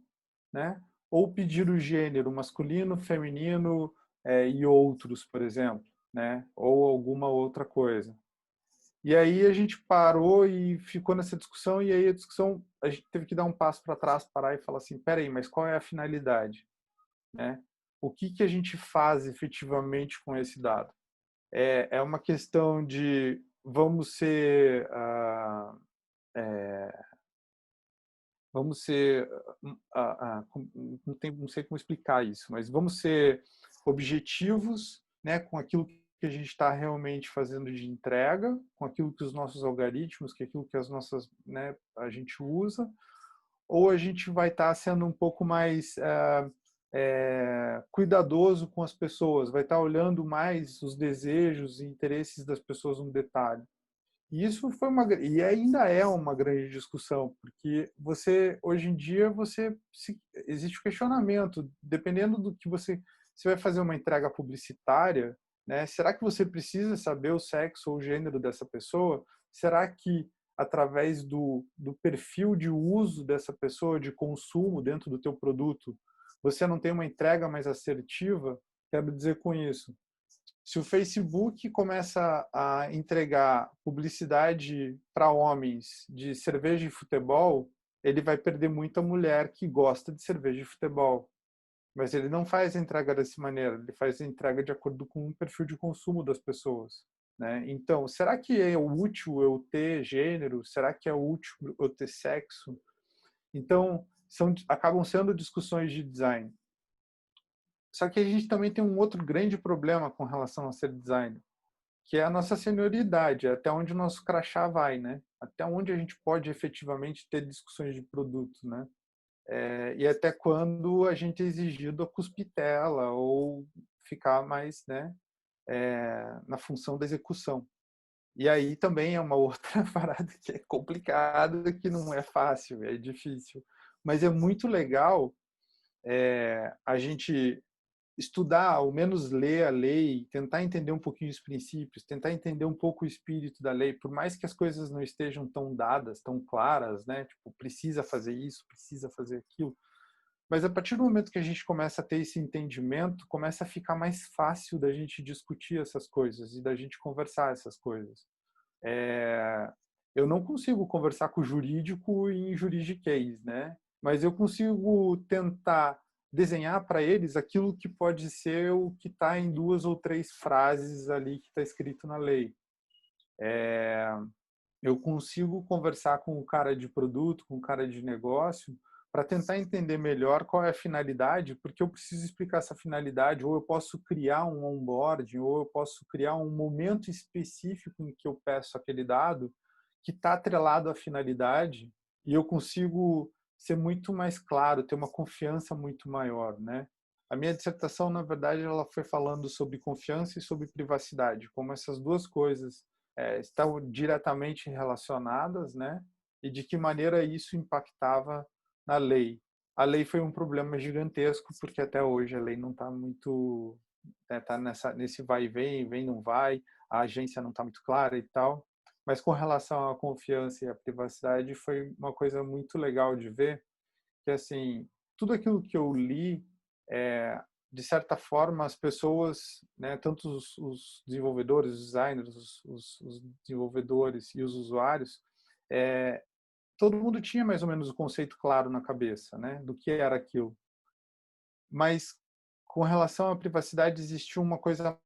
né? Ou pedir o gênero masculino, feminino e outros, por exemplo, né? Ou alguma outra coisa. E aí a gente parou e ficou nessa discussão, e aí a gente teve que dar um passo para trás, parar e falar assim, peraí, mas qual é a finalidade? Né? O que a gente faz efetivamente com esse dado? É uma questão de vamos ser vamos ser não sei como explicar isso, mas vamos ser objetivos, né, com aquilo que a gente está realmente fazendo de entrega, com aquilo que os nossos algoritmos, que aquilo que as nossas, né, a gente usa, ou a gente vai estar sendo um pouco mais cuidadoso com as pessoas, vai estar olhando mais os desejos e interesses das pessoas no detalhe. E isso foi e ainda é uma grande discussão, porque hoje em dia existe o questionamento, dependendo do que você vai fazer uma entrega publicitária, né? Será que você precisa saber o sexo ou o gênero dessa pessoa? Será que através do perfil de uso dessa pessoa, de consumo dentro do teu produto, você não tem uma entrega mais assertiva? Quero dizer com isso, se o Facebook começa a entregar publicidade para homens de cerveja e futebol, ele vai perder muita mulher que gosta de cerveja e futebol. Mas ele não faz a entrega dessa maneira, ele faz a entrega de acordo com o perfil de consumo das pessoas. Né? Então, será que é útil eu ter gênero? Será que é útil eu ter sexo? Então, acabam sendo discussões de design. Só que a gente também tem um outro grande problema com relação a ser designer, que é a nossa senioridade, até onde o nosso crachá vai, né? Até onde a gente pode efetivamente ter discussões de produto, né? E até quando a gente é exigido a cuspir tela ou ficar mais, né, na função da execução. E aí também é uma outra parada que é complicada, que não é fácil, é difícil. Mas é muito legal a gente estudar, ao menos ler a lei, tentar entender um pouquinho os princípios, tentar entender um pouco o espírito da lei, por mais que as coisas não estejam tão dadas, tão claras, né? Tipo, precisa fazer isso, precisa fazer aquilo. Mas a partir do momento que a gente começa a ter esse entendimento, começa a ficar mais fácil da gente discutir essas coisas e da gente conversar essas coisas. Eu não consigo conversar com o jurídico em juridiquês, né? Mas eu consigo tentar desenhar para eles aquilo que pode ser o que está em 2 ou 3 frases ali que está escrito na lei. Eu consigo conversar com o cara de produto, com o cara de negócio, para tentar entender melhor qual é a finalidade, porque eu preciso explicar essa finalidade, ou eu posso criar um onboarding, ou eu posso criar um momento específico em que eu peço aquele dado que está atrelado à finalidade, e eu consigo ser muito mais claro, ter uma confiança muito maior, né? A minha dissertação, na verdade, ela foi falando sobre confiança e sobre privacidade, como essas duas coisas estão diretamente relacionadas, né? E de que maneira isso impactava na lei. A lei foi um problema gigantesco, porque até hoje a lei não está muito... Está nesse vai e vem, vem não vai, a agência não está muito clara e tal. Mas com relação à confiança e à privacidade, foi uma coisa muito legal de ver, que assim, tudo aquilo que eu li, de certa forma, as pessoas, né, tanto os desenvolvedores, os designers, os desenvolvedores e os usuários, todo mundo tinha mais ou menos o conceito claro na cabeça, né, do que era aquilo. Mas com relação à privacidade existiu uma coisa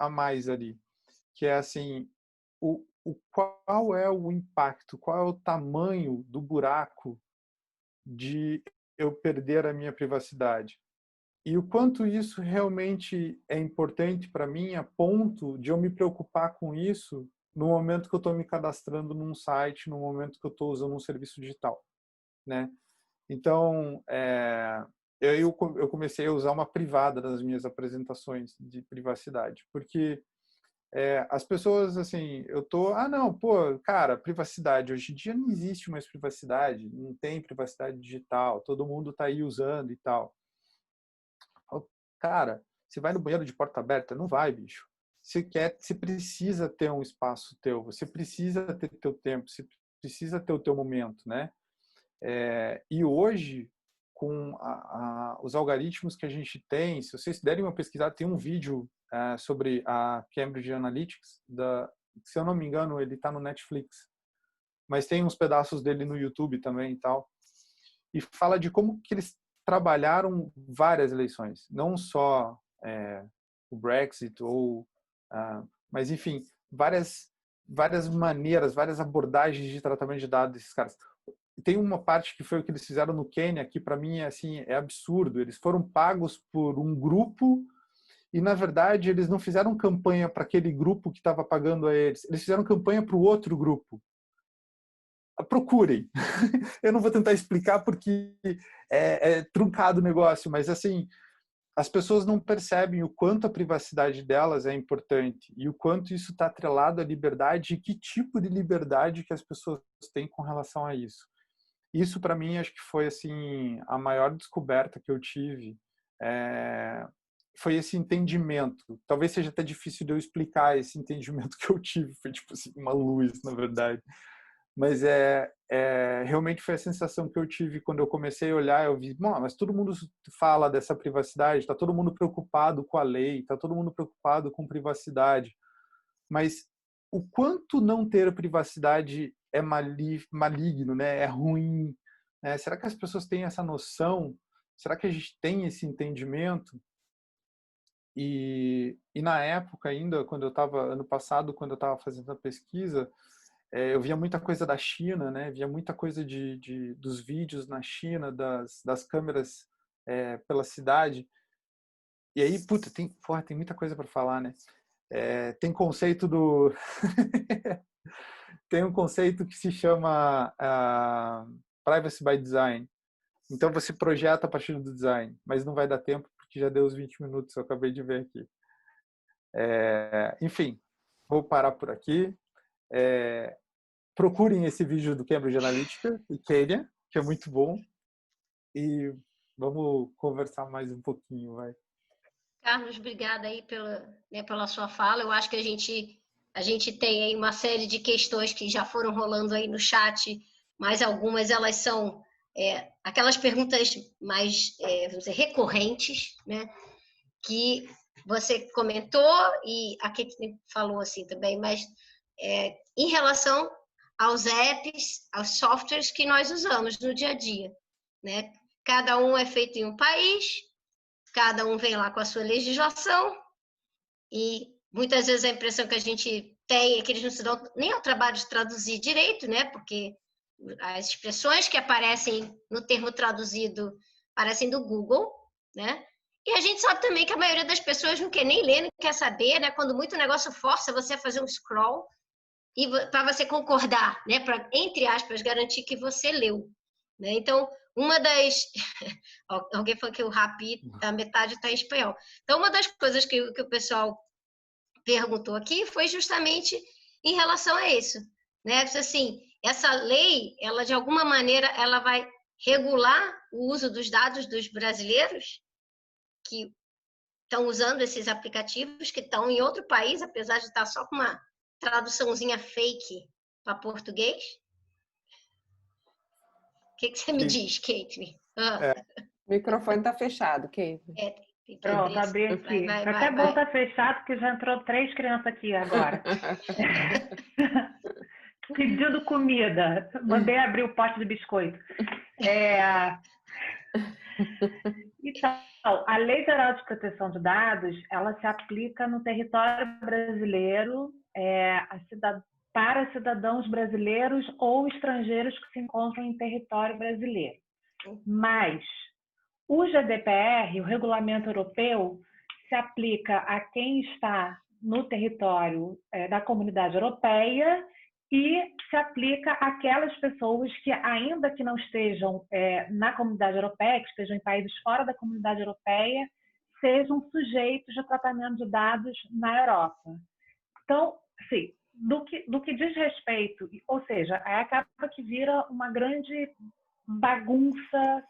a mais ali, que é assim, qual é o impacto, qual é o tamanho do buraco de eu perder a minha privacidade. E o quanto isso realmente é importante para mim, a ponto de eu me preocupar com isso no momento que eu estou me cadastrando num site, no momento que eu estou usando um serviço digital, né? Então, eu comecei a usar uma privada nas minhas apresentações de privacidade, porque as pessoas, assim, não, pô, cara, privacidade, hoje em dia não existe mais privacidade, não tem privacidade digital, todo mundo está aí usando e tal. Cara, você vai no banheiro de porta aberta? Não vai, bicho. Você precisa ter um espaço teu, você precisa ter teu tempo, você precisa ter o teu momento, né? E hoje, com os algoritmos que a gente tem, se vocês derem uma pesquisada, tem um vídeo sobre a Cambridge Analytics, se eu não me engano, ele está no Netflix, mas tem uns pedaços dele no YouTube também e tal, e fala de como que eles trabalharam várias eleições, não só o Brexit, mas enfim, várias maneiras, várias abordagens de tratamento de dados desses caras. Tem uma parte que foi o que eles fizeram no Quênia, que para mim assim, é absurdo. Eles foram pagos por um grupo e, na verdade, eles não fizeram campanha para aquele grupo que estava pagando a eles. Eles fizeram campanha para o outro grupo. Procurem. Eu não vou tentar explicar porque é truncado o negócio, mas assim, as pessoas não percebem o quanto a privacidade delas é importante e o quanto isso está atrelado à liberdade e que tipo de liberdade que as pessoas têm com relação a isso. Isso, para mim, acho que foi assim a maior descoberta que eu tive. Foi esse entendimento. Talvez seja até difícil de eu explicar esse entendimento que eu tive. Foi tipo assim, uma luz, na verdade. Mas realmente foi a sensação que eu tive quando eu comecei a olhar. Eu vi, mas todo mundo fala dessa privacidade, está todo mundo preocupado com a lei, está todo mundo preocupado com privacidade. Mas o quanto não ter privacidade é maligno, né? É ruim. Né? Será que as pessoas têm essa noção? Será que a gente tem esse entendimento? E na época ainda, ano passado, quando eu estava fazendo a pesquisa, eu via muita coisa da China, né? Via muita coisa dos vídeos na China, das câmeras pela cidade. E aí, puta, tem muita coisa para falar, né? Tem conceito tem um conceito que se chama privacy by design. Então você projeta a partir do design, mas não vai dar tempo porque já deu os 20 minutos, eu acabei de ver aqui. Enfim, vou parar por aqui. Procurem esse vídeo do Cambridge Analytica e Quênia, que é muito bom. E vamos conversar mais um pouquinho, vai. Carlos, obrigada aí pela sua fala. Eu acho que a gente tem aí uma série de questões que já foram rolando aí no chat, mas algumas elas são aquelas perguntas mais vamos dizer, recorrentes, né? Que você comentou e a Kate falou assim também, mas em relação aos apps, aos softwares que nós usamos no dia a dia, né? Cada um é feito em um país, cada um vem lá com a sua legislação e muitas vezes a impressão que a gente tem é que eles não se dão nem ao trabalho de traduzir direito, né? Porque as expressões que aparecem no termo traduzido aparecem do Google, né? E a gente sabe também que a maioria das pessoas não quer nem ler, não quer saber, né? Quando muito negócio força você a fazer um scroll e para você concordar, né? Para, entre aspas, garantir que você leu, né? Então, uma das... Alguém falou que o Rappi, a metade está em espanhol. Então, uma das coisas que o pessoal perguntou aqui foi justamente em relação a isso, né? Assim, essa lei, ela de alguma maneira, ela vai regular o uso dos dados dos brasileiros que estão usando esses aplicativos, que estão em outro país, apesar de estar só com uma traduçãozinha fake para português. O que você me diz, Kate? O microfone está fechado, Kate. Pronto, abri aqui. Foi até bom estar fechado, porque já entrou 3 crianças aqui agora. Pedindo comida. Mandei abrir o pote de biscoito. Então, a Lei Geral de Proteção de Dados, ela se aplica no território brasileiro para cidadãos brasileiros ou estrangeiros que se encontram em território brasileiro. Mas o GDPR, o Regulamento Europeu, se aplica a quem está no território da Comunidade Europeia e se aplica àquelas pessoas que, ainda que não estejam na Comunidade Europeia, que estejam em países fora da Comunidade Europeia, sejam sujeitos de tratamento de dados na Europa. Então, sim, do que diz respeito, ou seja, acaba que vira uma grande bagunça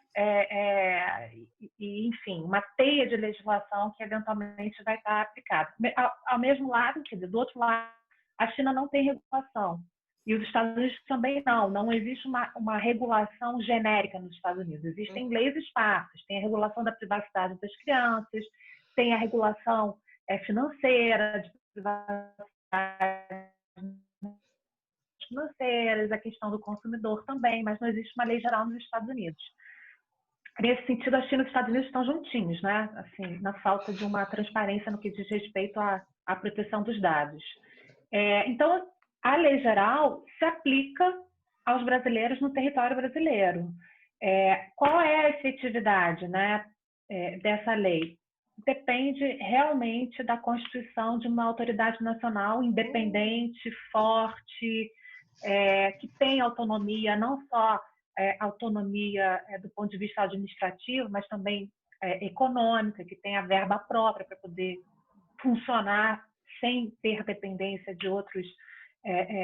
e, enfim, uma teia de legislação que eventualmente vai estar aplicada. Ao mesmo lado, quer dizer, do outro lado, a China não tem regulação. E os Estados Unidos também não. Não existe uma regulação genérica nos Estados Unidos. Existem leis esparsas. Tem a regulação da privacidade das crianças, tem a regulação financeira, de privacidade financeiras, a questão do consumidor também, mas não existe uma lei geral nos Estados Unidos. Nesse sentido, a China e os Estados Unidos estão juntinhos, né? Assim, na falta de uma transparência no que diz respeito à proteção dos dados. Então, a lei geral se aplica aos brasileiros no território brasileiro. Qual é a efetividade, né, dessa lei? Depende realmente da constituição de uma autoridade nacional independente, forte, que tem autonomia, não só autonomia do ponto de vista administrativo, mas também econômica, que tem a verba própria para poder funcionar sem ter dependência de outros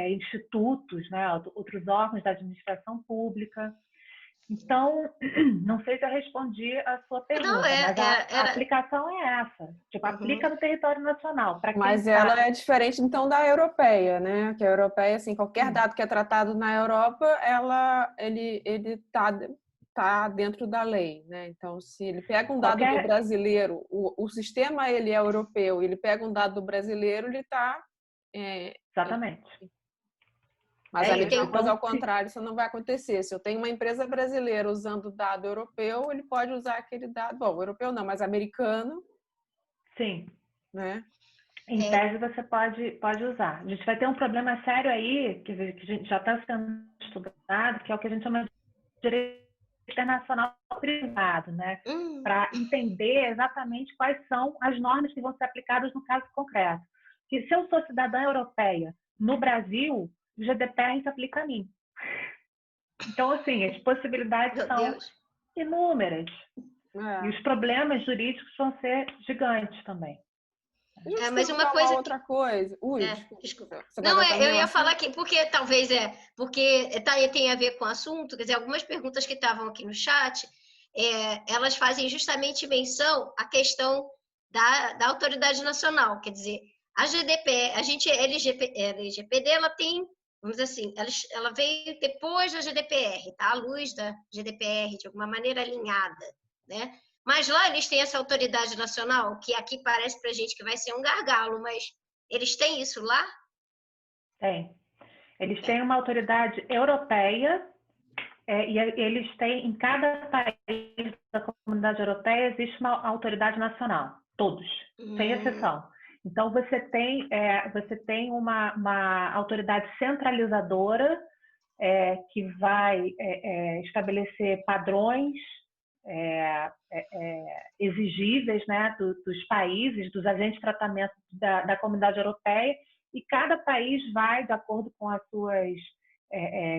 institutos, né, outros órgãos da administração pública. Então, não sei se eu respondi a sua pergunta, mas a aplicação é essa. Tipo, aplica no território nacional. Mas ela é diferente, então, da europeia, né? Que a europeia, assim, qualquer dado que é tratado na Europa, ele tá dentro da lei, né? Então, se ele pega um dado do brasileiro, o sistema, ele é europeu, ele pega um dado do brasileiro, ele está... Exatamente. Mas a mesma coisa ao contrário, isso não vai acontecer. Se eu tenho uma empresa brasileira usando dado europeu, ele pode usar aquele dado, bom, europeu não, mas americano. Sim. Né? Em tese você pode usar. A gente vai ter um problema sério aí, que a gente já está sendo estudado, que é o que a gente chama de direito internacional privado, né? Para entender exatamente quais são as normas que vão ser aplicadas no caso concreto. Porque se eu sou cidadã europeia no Brasil, o GDPR se aplica a mim. Então, assim, as possibilidades são inúmeras. E os problemas jurídicos vão ser gigantes também. Mas uma coisa... outra coisa. Desculpa. Não, eu ia falar que, porque talvez porque tem a ver com o assunto, quer dizer, algumas perguntas que estavam aqui no chat, elas fazem justamente menção à questão da autoridade nacional, quer dizer, a GDPR, LGPD, ela tem, vamos dizer assim, ela veio depois da GDPR, tá? À luz da GDPR, de alguma maneira alinhada, né? Mas lá eles têm essa autoridade nacional, que aqui parece pra gente que vai ser um gargalo, mas eles têm isso lá? Tem. Eles têm uma autoridade europeia, e eles têm, em cada país da comunidade europeia, existe uma autoridade nacional, todos, sem exceção. Então, você tem uma autoridade centralizadora que vai estabelecer padrões exigíveis, né, dos países, dos agentes de tratamento da comunidade europeia, e cada país vai, de acordo com as suas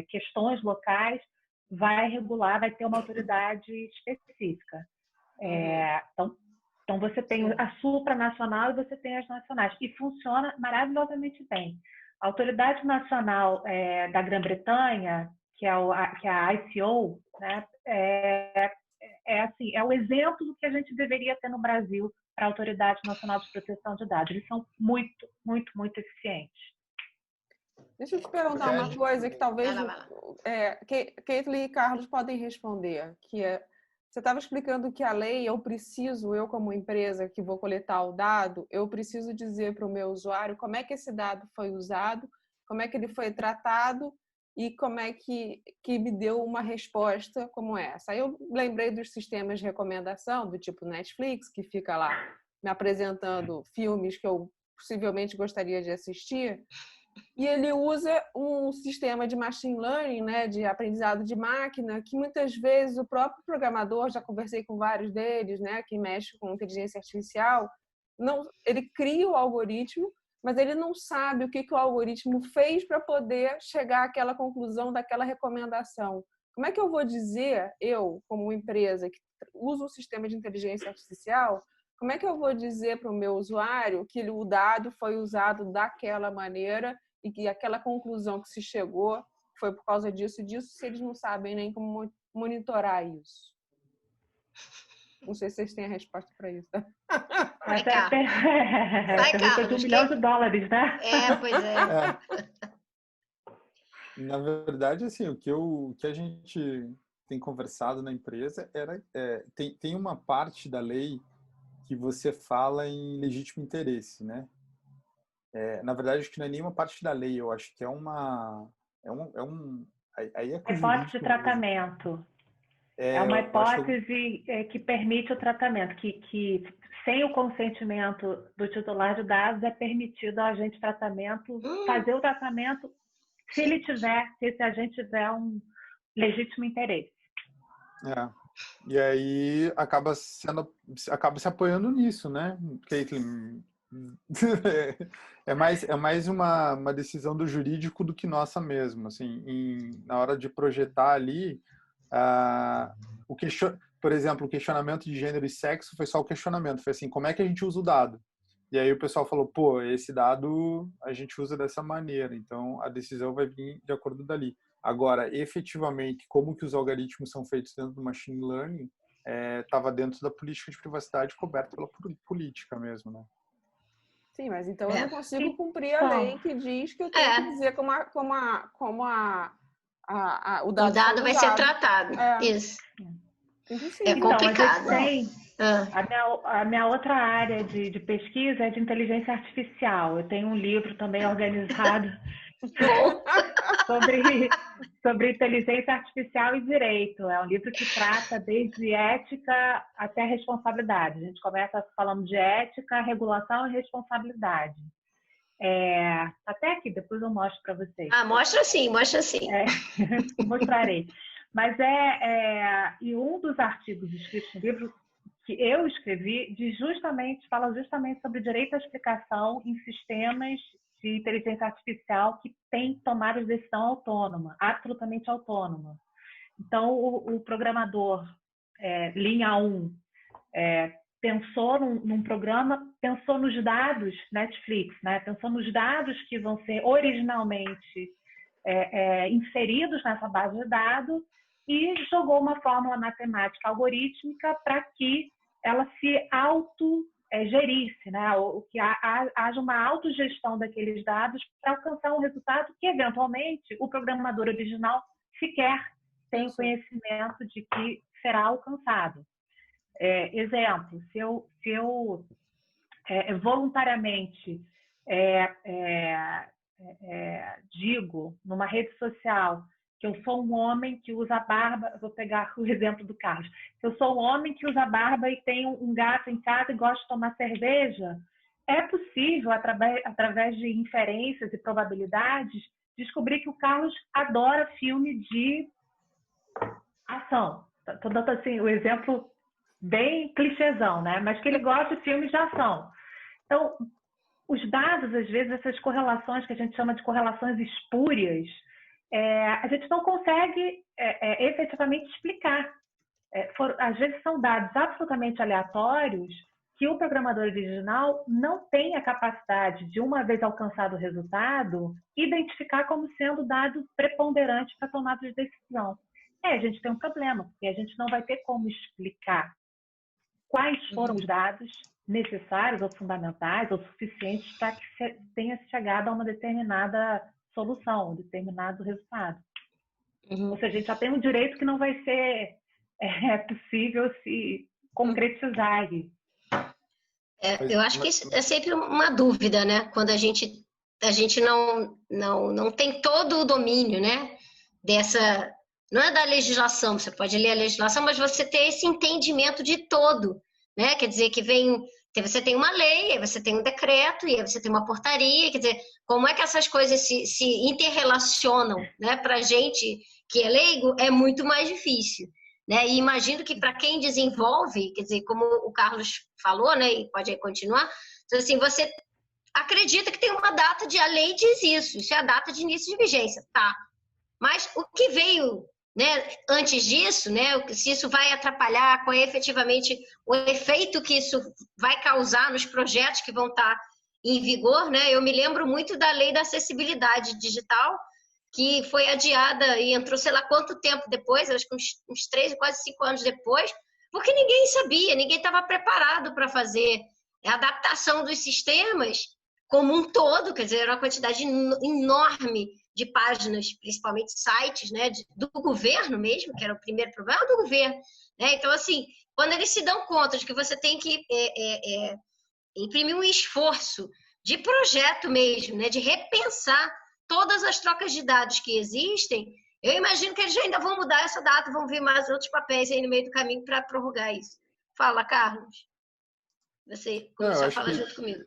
questões locais, vai regular, vai ter uma autoridade específica. Então, você tem a supranacional e você tem as nacionais. E funciona maravilhosamente bem. A Autoridade Nacional da Grã-Bretanha, que é a ICO, né, assim, é o exemplo do que a gente deveria ter no Brasil para a Autoridade Nacional de Proteção de Dados. Eles são muito, muito, muito eficientes. Deixa eu te perguntar uma coisa que talvez Caitlin e Carlos podem responder, que você estava explicando que a lei, eu como empresa que vou coletar o dado, eu preciso dizer para o meu usuário como é que esse dado foi usado, como é que ele foi tratado e como é que me deu uma resposta como essa. Aí eu lembrei dos sistemas de recomendação, do tipo Netflix, que fica lá me apresentando filmes que eu possivelmente gostaria de assistir, e ele usa um sistema de machine learning, né, de aprendizado de máquina, que muitas vezes o próprio programador, já conversei com vários deles, né, que mexe com inteligência artificial, ele cria o algoritmo, mas ele não sabe o que o algoritmo fez para poder chegar àquela conclusão daquela recomendação. Como é que eu vou dizer, eu, como empresa que usa um sistema de inteligência artificial, como é que eu vou dizer para o meu usuário que o dado foi usado daquela maneira e que aquela conclusão que se chegou foi por causa disso e disso, se eles não sabem nem como monitorar isso? Não sei se vocês têm a resposta para isso. Tá? Vai cá. Vai, Carlos. De $1 milhão, né? Pois é. Na verdade, assim, o que a gente tem conversado na empresa tem uma parte da lei que você fala em legítimo interesse, né? Na verdade, acho que não é nenhuma parte da lei, eu acho que aí é com o Hipótese de jurídico mesmo. tratamento. É uma Eu acho que hipótese que permite o tratamento, que sem o consentimento do titular de dados é permitido ao agente de tratamento fazer o tratamento se esse agente tiver um legítimo interesse. E aí acaba se apoiando nisso, né, Caitlin? É mais uma decisão do jurídico do que nossa mesmo, assim, na hora de projetar ali, por exemplo, o questionamento de gênero e sexo foi só o questionamento, foi assim, como é que a gente usa o dado? E aí o pessoal falou, pô, esse dado a gente usa dessa maneira, então a decisão vai vir de acordo dali. Agora, efetivamente, como que os algoritmos são feitos dentro do machine learning, estava dentro da política de privacidade coberta pela política mesmo, né? Sim, mas então eu não consigo cumprir a Então, lei que diz que eu tenho que dizer como o dado vai ser tratado. Isso. É complicado. A minha outra área de pesquisa é de inteligência artificial. Eu tenho um livro também organizado sobre inteligência artificial e direito. É um livro que trata desde ética até responsabilidade. A gente começa falando de ética, regulação e responsabilidade. Até aqui, depois eu mostro para vocês. Mostra sim. Mostrarei. Mas e um dos artigos escritos no livro que eu escrevi fala justamente sobre direito à explicação em sistemas de inteligência artificial que tem tomada de decisão autônoma, absolutamente autônoma. Então, o programador, linha 1, pensou num programa, pensou nos dados Netflix, né? Pensou nos dados que vão ser originalmente inseridos nessa base de dados e jogou uma fórmula matemática algorítmica para que ela se gerisse, né? Que haja uma autogestão daqueles dados para alcançar um resultado que, eventualmente, o programador original sequer tem o conhecimento de que será alcançado. Exemplo, se eu voluntariamente digo numa rede social que eu sou um homem que usa barba, vou pegar o exemplo do Carlos, que eu sou um homem que usa barba e tem um gato em casa e gosta de tomar cerveja, é possível, através de inferências e probabilidades, descobrir que o Carlos adora filme de ação. Estou dando assim, o exemplo bem clichêzão, né? Mas que ele gosta de filmes de ação. Então, os dados, às vezes, essas correlações que a gente chama de correlações espúrias, a gente não consegue efetivamente explicar. Às vezes são dados absolutamente aleatórios que o programador original não tem a capacidade de, uma vez alcançado o resultado, identificar como sendo dado preponderante para a tomada de decisão. A gente tem um problema, porque a gente não vai ter como explicar quais foram os dados necessários ou fundamentais ou suficientes para que tenha chegado a uma determinada solução, um determinado resultado. Ou seja, a gente já tem um direito que não vai ser possível se concretizar. Eu acho que isso é sempre uma dúvida, né? Quando a gente não tem todo o domínio, né? Não é da legislação, você pode ler a legislação, mas você tem esse entendimento de todo, né? Quer dizer, você tem uma lei, aí você tem um decreto, e aí você tem uma portaria, quer dizer, como é que essas coisas se interrelacionam, né? Para a gente que é leigo, é muito mais difícil, né? E imagino que para quem desenvolve, quer dizer, como o Carlos falou, né? E pode continuar, então, assim, você acredita que tem uma data a lei diz isso é a data de início de vigência, tá? Mas o que veio, né, antes disso, né, se isso vai atrapalhar, qual é efetivamente o efeito que isso vai causar nos projetos que vão estar em vigor, né? Eu me lembro muito da lei da acessibilidade digital, que foi adiada e entrou sei lá quanto tempo depois, acho que uns 3 ou quase 5 anos depois, porque ninguém sabia, ninguém estava preparado para fazer a adaptação dos sistemas como um todo, quer dizer, era uma quantidade enorme de páginas, principalmente sites, né, do governo mesmo, que era o primeiro problema do governo, né? Então, assim, quando eles se dão conta de que você tem que imprimir um esforço de projeto mesmo, né, de repensar todas as trocas de dados que existem, eu imagino que eles ainda vão mudar essa data, vão vir mais outros papéis aí no meio do caminho para prorrogar isso. Fala, Carlos. Você começou a falar junto comigo.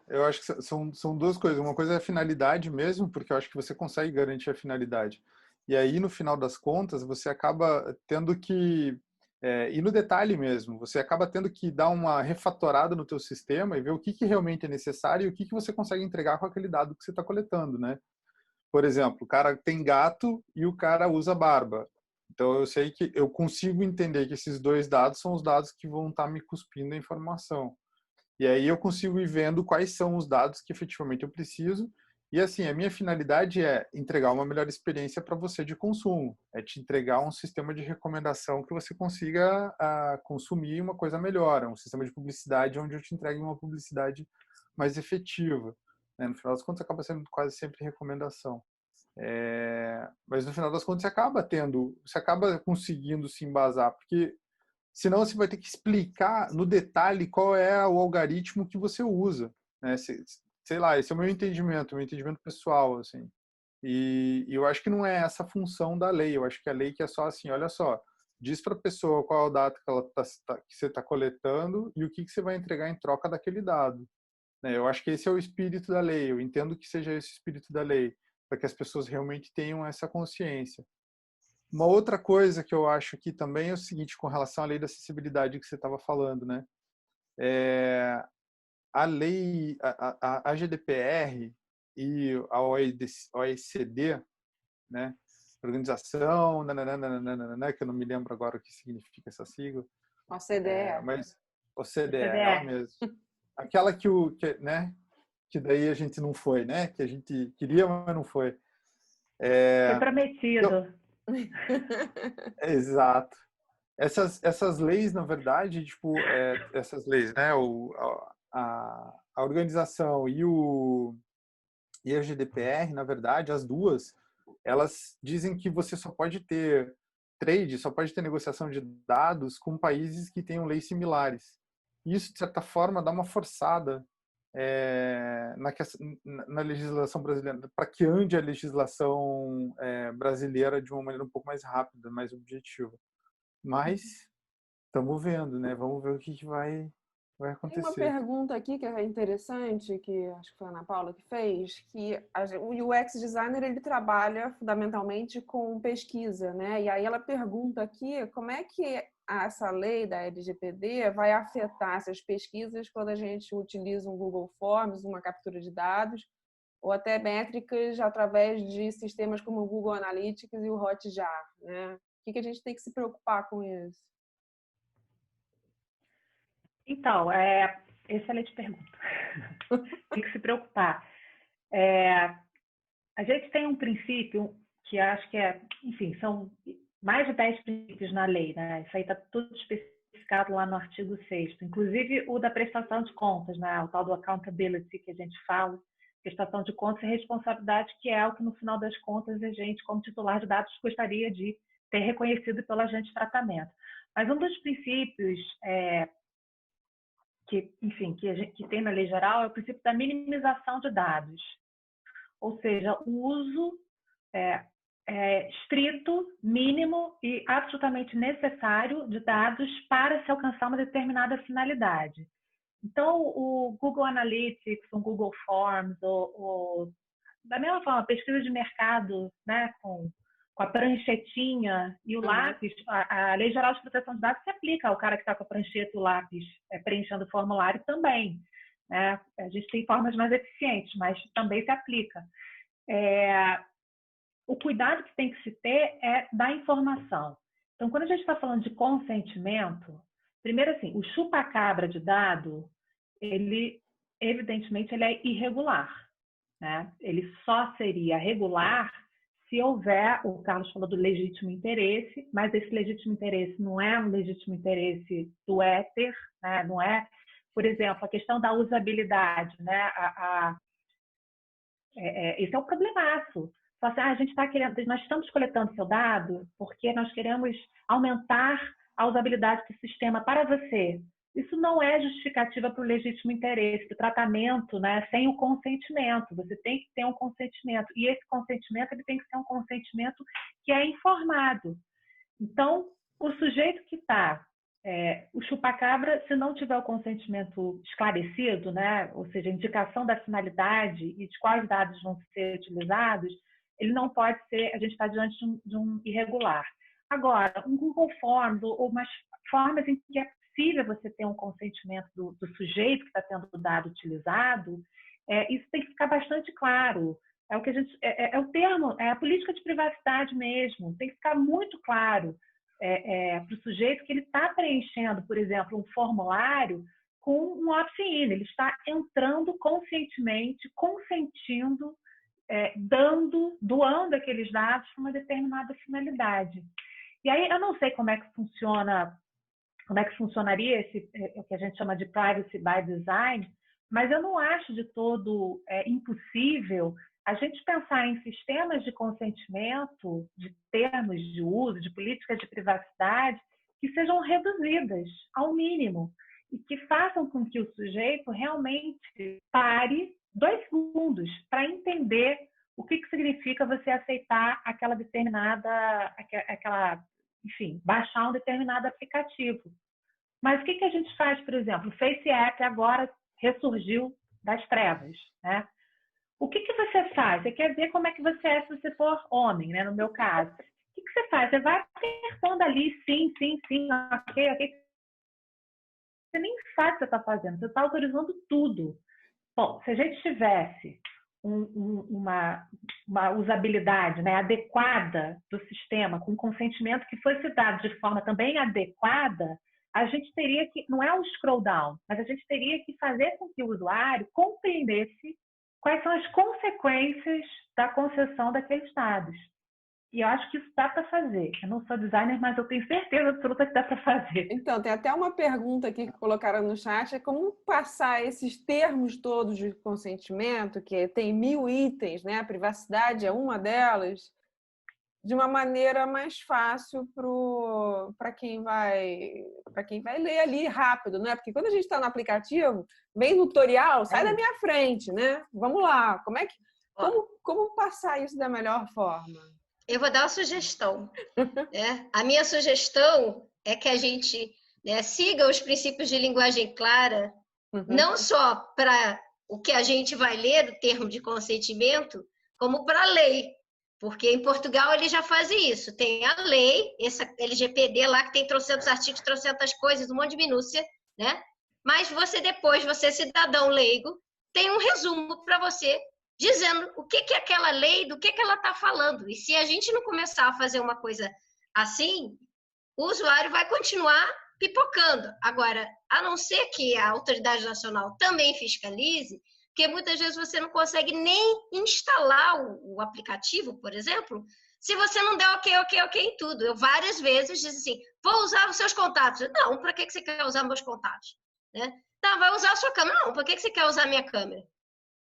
Eu acho que são duas coisas. Uma coisa é a finalidade mesmo, porque eu acho que você consegue garantir a finalidade. E aí, no final das contas, você acaba tendo que ir no detalhe mesmo. Você acaba tendo que dar uma refatorada no teu sistema e ver o que realmente é necessário e o que você consegue entregar com aquele dado que você está coletando, né? Por exemplo, o cara tem gato e o cara usa barba. Então, eu sei que eu consigo entender que esses dois dados são os dados que vão estar me cuspindo a informação. E aí eu consigo ir vendo quais são os dados que efetivamente eu preciso. E assim, a minha finalidade é entregar uma melhor experiência para você de consumo. É te entregar um sistema de recomendação que você consiga consumir uma coisa melhor. Um sistema de publicidade onde eu te entregue uma publicidade mais efetiva. Né? No final das contas, acaba sendo quase sempre recomendação. Mas no final das contas, você acaba conseguindo se embasar, porque senão você vai ter que explicar no detalhe qual é o algoritmo que você usa, né? Sei lá, esse é o meu entendimento pessoal, assim. E eu acho que não é essa a função da lei. Eu acho que a lei que é só assim, olha só, diz para a pessoa qual é o dado que você está coletando e o que você vai entregar em troca daquele dado. Né? Eu acho que esse é o espírito da lei. Eu entendo que seja esse o espírito da lei, para que as pessoas realmente tenham essa consciência. Uma outra coisa que eu acho que também é o seguinte, com relação à lei da acessibilidade que você estava falando, né? A lei, a GDPR e a OECD, né? Organização, nananana, que eu não me lembro agora o que significa essa sigla. OCDE. Mas OCDE, ela mesmo. Aquela né? Que daí a gente não foi, né? Que a gente queria, mas não foi. Foi prometido. Exato. Essas leis, na verdade, tipo, essas leis, né? A organização e a GDPR, na verdade, as duas, elas dizem que você só pode ter só pode ter negociação de dados com países que tenham leis similares. Isso, de certa forma, dá uma forçada na legislação brasileira, para que ande a legislação brasileira de uma maneira um pouco mais rápida, mais objetiva. Mas estamos vendo, né? Vamos ver o que vai Tem uma acontecer. pergunta aqui que é interessante, que acho que foi a Ana Paula que fez, que o UX designer ele trabalha fundamentalmente com pesquisa, né? E aí ela pergunta aqui como é que essa lei da LGPD vai afetar essas pesquisas quando a gente utiliza um Google Forms, uma captura de dados, ou até métricas através de sistemas como o Google Analytics e o Hotjar, né? O que a gente tem que se preocupar com isso? Então, excelente pergunta. Tem que se preocupar. A gente tem um princípio que acho que enfim, são mais de 10 princípios na lei, né? Isso aí está tudo especificado lá no artigo 6º, inclusive o da prestação de contas, né? O tal do accountability que a gente fala, prestação de contas e responsabilidade, que é o que no final das contas a gente, como titular de dados, gostaria de ter reconhecido pelo agente de tratamento. Mas um dos princípios que tem na lei geral é o princípio da minimização de dados, ou seja, o uso estrito, mínimo e absolutamente necessário de dados para se alcançar uma determinada finalidade. Então, o Google Analytics, o Google Forms, da mesma forma, a pesquisa de mercado, né, com a pranchetinha e o lápis, a Lei Geral de Proteção de Dados se aplica ao cara que está com a prancheta e o lápis preenchendo o formulário também. Né? A gente tem formas mais eficientes, mas também se aplica. O cuidado que tem que se ter é da informação. Então, quando a gente está falando de consentimento, primeiro assim, o chupa-cabra de dado, evidentemente, ele é irregular. Né? Ele só seria regular se houver, o Carlos falou do legítimo interesse, mas esse legítimo interesse não é um legítimo interesse do éter, né? Não é, por exemplo, a questão da usabilidade, né? Esse é o problemaço. Só assim, a gente está querendo, nós estamos coletando seu dado porque nós queremos aumentar a usabilidade do sistema para você. Isso não é justificativa para o legítimo interesse, do tratamento, né, sem o consentimento. Você tem que ter um consentimento. E esse consentimento ele tem que ser um consentimento que é informado. Então, o sujeito que está, o chupacabra, se não tiver o consentimento esclarecido, né, ou seja, a indicação da finalidade e de quais dados vão ser utilizados, ele não pode ser, a gente está diante de um irregular. Agora, um Google Forms ou umas formas em que é possível você ter um consentimento do sujeito que está tendo o dado utilizado, isso tem que ficar bastante claro. É o que a gente, é o termo, é a política de privacidade mesmo. Tem que ficar muito claro para o sujeito que ele está preenchendo, por exemplo, um formulário com um opt-in. Ele está entrando conscientemente, consentindo, doando aqueles dados para uma determinada finalidade. E aí eu não sei como é que funcionaria o que a gente chama de privacy by design, mas eu não acho de todo impossível a gente pensar em sistemas de consentimento, de termos de uso, de políticas de privacidade que sejam reduzidas ao mínimo e que façam com que o sujeito realmente pare 2 segundos para entender o que significa você aceitar aquela determinada, enfim, baixar um determinado aplicativo. Mas o que a gente faz, por exemplo? O Face App agora ressurgiu das trevas, né? O que você faz? Você quer ver como é que você é se você for homem, né? No meu caso. O que você faz? Você vai apertando ali, sim, ok. Você nem sabe o que você está fazendo, você está autorizando tudo. Bom, se a gente tivesse uma usabilidade, né, adequada do sistema, com consentimento que fosse dado de forma também adequada, a gente teria que, não é um scroll down, mas a gente teria que fazer com que o usuário compreendesse quais são as consequências da concessão daqueles dados. E eu acho que isso dá para fazer. Eu não sou designer, mas eu tenho certeza absoluta que dá para fazer. Então, tem até uma pergunta aqui que colocaram no chat, é como passar esses termos todos de consentimento, que tem 1000 itens, né? A privacidade é uma delas, de uma maneira mais fácil para quem vai ler ali rápido, né? Porque quando a gente está no aplicativo, vem no tutorial, sai da minha frente, né? Vamos lá, como passar isso da melhor forma? Eu vou dar uma sugestão. Né? A minha sugestão é que a gente, né, siga os princípios de linguagem clara, não só para o que a gente vai ler, o termo de consentimento, como para a lei. Porque em Portugal eles já fazem isso. Tem a lei, essa LGPD lá, que tem trocentos artigos, trocentas coisas, um monte de minúcia, né? Mas você cidadão leigo, tem um resumo para você dizendo o que é aquela lei, do que ela está falando. E se a gente não começar a fazer uma coisa assim, o usuário vai continuar pipocando. Agora, a não ser que a autoridade nacional também fiscalize, porque muitas vezes você não consegue nem instalar o aplicativo, por exemplo, se você não der ok em tudo. Eu várias vezes disse assim, vou usar os seus contatos. Não, para que você quer usar meus contatos? Né? Tá, vai usar a sua câmera. Não, para que você quer usar a minha câmera?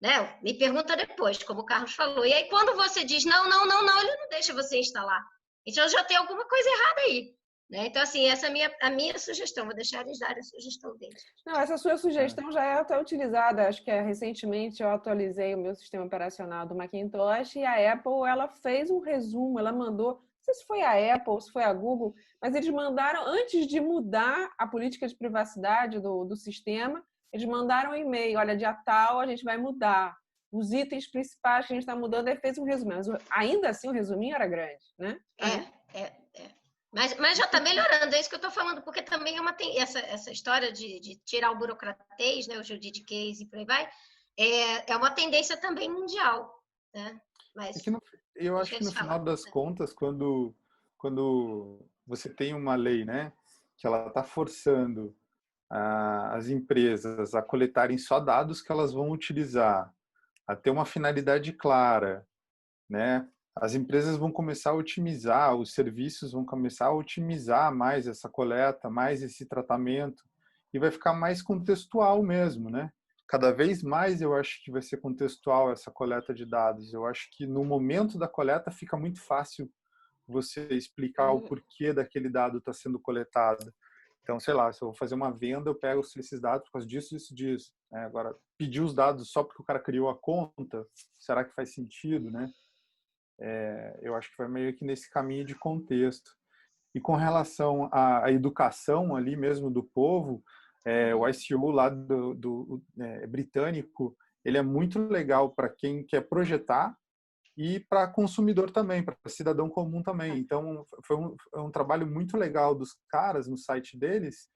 Né? Me pergunta depois, como o Carlos falou. E aí, quando você diz não, ele não deixa você instalar. Então, já tem alguma coisa errada aí. Né? Então, assim, essa é a minha sugestão. Vou deixar eles darem a sugestão deles. Não, essa sua sugestão já é até utilizada. Acho que recentemente eu atualizei o meu sistema operacional do Macintosh e a Apple ela fez um resumo, ela mandou, não sei se foi a Apple ou se foi a Google, mas eles mandaram, antes de mudar a política de privacidade do sistema, eles mandaram um e-mail, olha, dia tal a gente vai mudar. Os itens principais que a gente está mudando, ele fez um resumo. Mas ainda assim, o resuminho era grande, né? Mas já está melhorando, é isso que eu estou falando, porque também tem essa história de tirar o burocratês, né, o juridiquês e por aí vai, é uma tendência também mundial. Né? Mas, eu acho que no final das contas, quando você tem uma lei, né, que ela está forçando as empresas a coletarem só dados que elas vão utilizar, a ter uma finalidade clara, né? As empresas vão começar a otimizar, os serviços vão começar a otimizar mais essa coleta, mais esse tratamento, e vai ficar mais contextual mesmo, né? cada vez mais eu acho que vai ser contextual essa coleta de dados. Eu acho que no momento da coleta fica muito fácil você explicar o porquê daquele dado está sendo coletado. Então, sei lá, se eu vou fazer uma venda, eu pego esses dados por causa disso, disso. Agora, pedir os dados só porque o cara criou a conta, será que faz sentido, né? Eu acho que vai meio que nesse caminho de contexto. E com relação à educação ali mesmo do povo, o ICO lá do britânico, ele é muito legal para quem quer projetar e para consumidor também, para cidadão comum também. Então, foi um trabalho muito legal dos caras no site deles,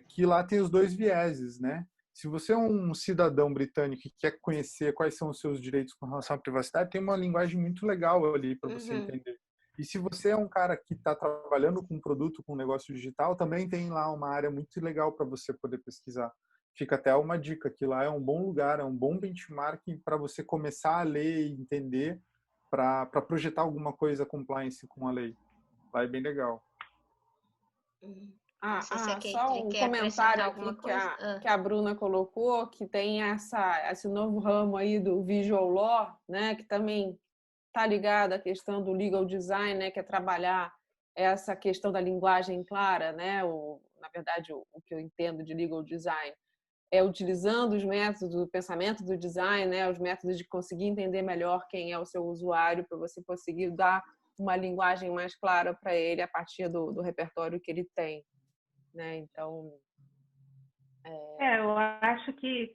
que lá tem os dois vieses, né? Se você é um cidadão britânico que quer conhecer quais são os seus direitos com relação à privacidade, tem uma linguagem muito legal ali para você entender. E se você é um cara que está trabalhando com um produto, com um negócio digital, também tem lá uma área muito legal para você poder pesquisar. Fica até uma dica, que lá é um bom lugar, é um bom benchmark para você começar a ler e entender para projetar alguma coisa compliance com a lei. Lá é bem legal. Só um comentário aqui que a Bruna colocou, que tem esse novo ramo aí do Visual Law, né, que também está ligado à questão do legal design, né, que é trabalhar essa questão da linguagem clara, né, na verdade, o que eu entendo de legal design é utilizando os métodos do pensamento do design, né, os métodos de conseguir entender melhor quem é o seu usuário, para você conseguir dar uma linguagem mais clara para ele a partir do repertório que ele tem, né? Então, eu acho que,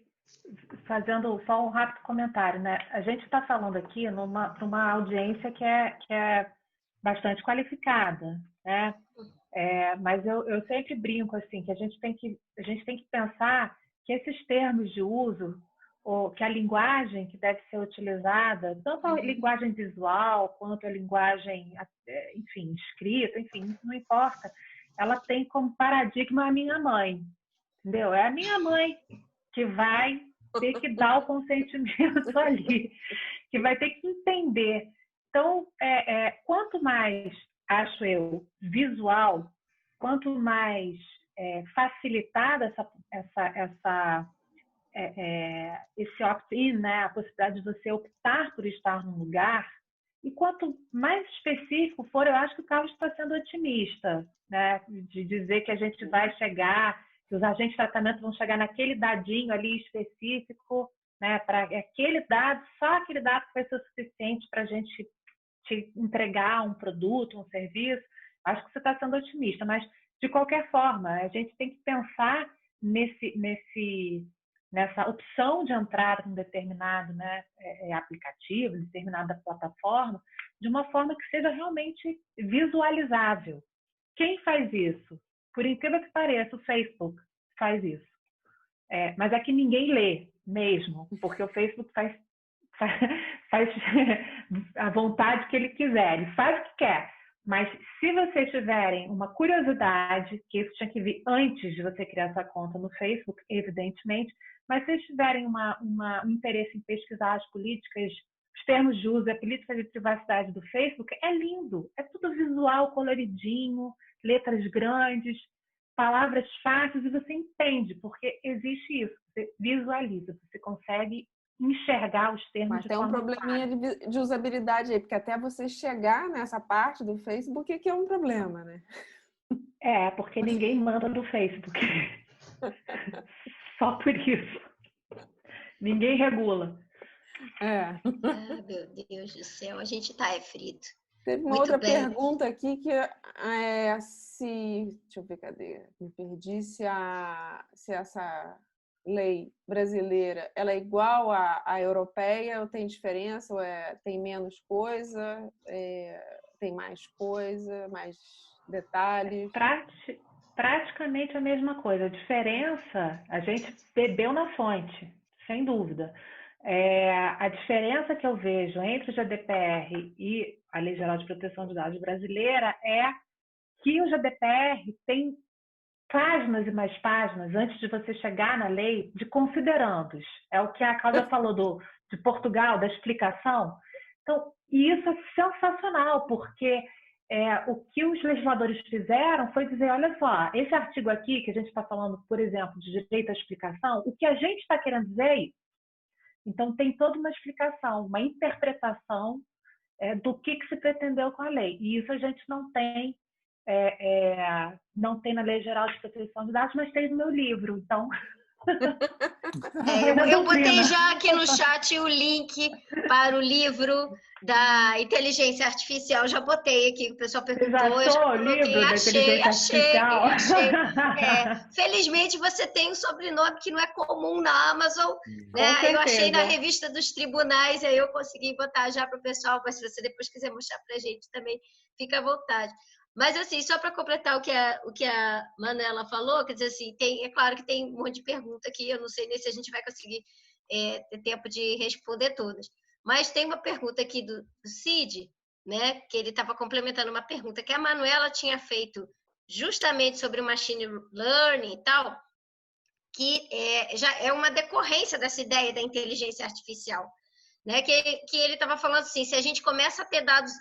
fazendo só um rápido comentário, né, a gente está falando aqui para uma audiência que é bastante qualificada, né? Mas eu sempre brinco assim que a gente tem que pensar que esses termos de uso, ou que a linguagem que deve ser utilizada, tanto a linguagem visual quanto a linguagem, enfim, escrita, enfim, não importa, ela tem como paradigma a minha mãe, entendeu? É a minha mãe que vai ter que dar o consentimento ali, que vai ter que entender. Então, quanto mais, acho eu, visual, quanto mais facilitada esse opt-in, né, a possibilidade de você optar por estar num lugar, e quanto mais específico for, eu acho que o Carlos está sendo otimista, né, de dizer que a gente vai chegar, que os agentes de tratamento vão chegar naquele dadinho ali específico, né, para aquele dado, só aquele dado que vai ser o suficiente para a gente te entregar um produto, um serviço. Acho que você está sendo otimista, mas de qualquer forma, a gente tem que pensar nessa opção de entrar num determinado, né, aplicativo, determinada plataforma, de uma forma que seja realmente visualizável. Quem faz isso? Por incrível que pareça, o Facebook faz isso. Mas é que ninguém lê mesmo, porque o Facebook faz a vontade que ele quiser, ele faz o que quer. Mas se vocês tiverem uma curiosidade, que isso tinha que vir antes de você criar essa conta no Facebook, evidentemente, mas se vocês tiverem um interesse em pesquisar as políticas, os termos de uso, a política de privacidade do Facebook, é lindo, é tudo visual, coloridinho, letras grandes, palavras fáceis, e você entende, porque existe isso, você visualiza, você consegue enxergar os termos. Mas tem um probleminha de usabilidade aí, porque até você chegar nessa parte do Facebook é que é um problema, né? Porque ninguém manda no Facebook. Só por isso. Ninguém regula. Meu Deus do céu, a gente tá frito. Teve uma outra pergunta aqui que deixa eu ver, cadê? Me perdi, se essa lei brasileira, ela é igual à europeia, ou tem diferença, ou tem menos coisa, tem mais coisa, mais detalhes? Praticamente a mesma coisa. A diferença, a gente bebeu na fonte, sem dúvida. A diferença que eu vejo entre o GDPR e a Lei Geral de Proteção de Dados brasileira é que o GDPR tem páginas e mais páginas, antes de você chegar na lei, de considerandos. É o que a Cláudia falou de Portugal, da explicação. Então, e isso é sensacional, porque o que os legisladores fizeram foi dizer, olha só, esse artigo aqui, que a gente está falando, por exemplo, de direito à explicação, o que a gente está querendo dizer é isso. Então, tem toda uma explicação, uma interpretação do que se pretendeu com a lei. E isso a gente não tem, não tem na Lei Geral de Proteção de Dados, mas tem no meu livro. Então, eu botei já aqui no chat o link para o livro da inteligência artificial. Já botei aqui, o pessoal perguntou. Você já achou o livro da inteligência artificial? Achei. Felizmente você tem um sobrenome que não é comum na Amazon, né? Eu achei na revista dos tribunais, aí eu consegui botar já para o pessoal, mas se você depois quiser mostrar para a gente também, fica à vontade. Mas, assim, só para completar o que a Manuela falou, quer dizer assim, é claro que tem um monte de pergunta aqui, eu não sei nem se a gente vai conseguir ter tempo de responder todas. Mas tem uma pergunta aqui do Cid, né, que ele estava complementando uma pergunta que a Manuela tinha feito justamente sobre o machine learning e tal, que já é uma decorrência dessa ideia da inteligência artificial, né, que ele estava falando assim, se a gente começa a ter dados,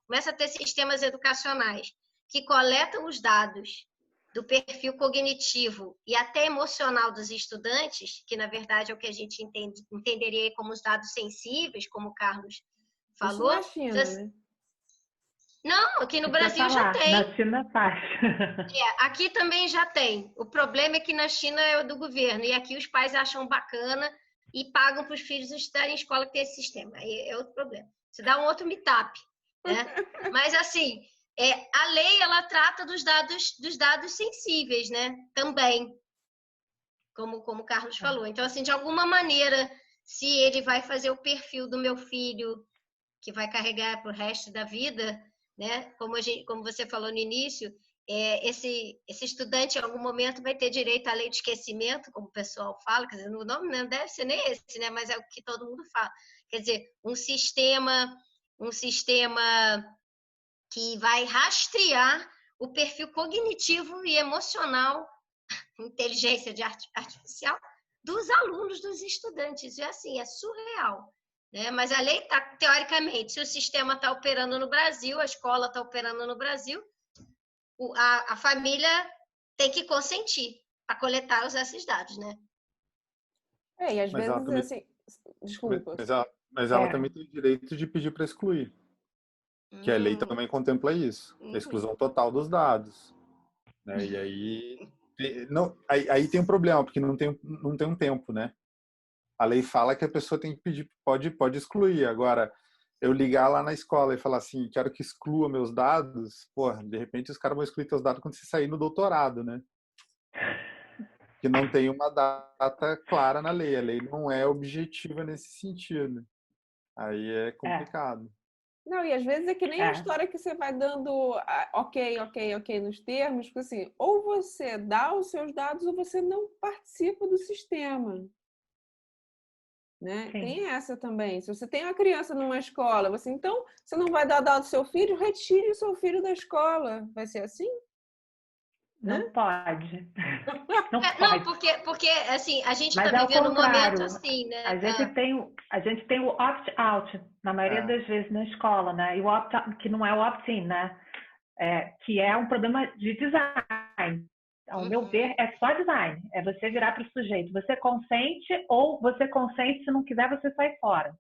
começa a ter sistemas educacionais que coletam os dados do perfil cognitivo e até emocional dos estudantes, que na verdade é o que a gente entenderia como os dados sensíveis, como o Carlos falou. Isso na China, né? Não, aqui no Brasil já tem. Na China faz. Aqui também já tem. O problema é que na China é o do governo, e aqui os pais acham bacana e pagam para os filhos estudarem em escola que tem esse sistema. Aí é outro problema. Você dá um outro meetup, né? Mas, assim, a lei, ela trata dos dados sensíveis, né? Também, como o Carlos falou. Então, assim, de alguma maneira, se ele vai fazer o perfil do meu filho, que vai carregar para o resto da vida, né? Como você falou no início, esse estudante, em algum momento, vai ter direito à lei de esquecimento, como o pessoal fala, quer dizer, o nome não deve ser nem esse, né? Mas é o que todo mundo fala. Quer dizer, um sistema que vai rastrear o perfil cognitivo e emocional, inteligência artificial, dos alunos, dos estudantes. E assim, é surreal. Né? Mas a lei está, teoricamente, se o sistema está operando no Brasil, a escola está operando no Brasil, a família tem que consentir para coletar esses dados, né? E às vezes, também, assim... Desculpa. Mas ela também tem o direito de pedir para excluir. Que a lei também contempla isso. A exclusão total dos dados. Né? E aí tem um problema, porque não tem um tempo, né? A lei fala que a pessoa tem que pedir, pode excluir. Agora, eu ligar lá na escola e falar assim, quero que exclua meus dados, porra, de repente os caras vão excluir teus dados quando você sair no doutorado, né? Que não tem uma data clara na lei. A lei não é objetiva nesse sentido. Aí é complicado. Não, e às vezes é que nem a história que você vai dando ok nos termos, porque assim, ou você dá os seus dados ou você não participa do sistema. Né? Tem essa também. Se você tem uma criança numa escola, você não vai dar dados do seu filho, retire o seu filho da escola. Vai ser assim? Não pode. Não, porque assim, a gente está vivendo um momento assim, né? A gente tem o opt-out, na maioria das vezes na escola, né? E o opt-out, que não é o opt-in, né? Que é um problema de design. Ao meu ver, é só design. É você virar para o sujeito. Você consente ou você consente, se não quiser, você sai fora.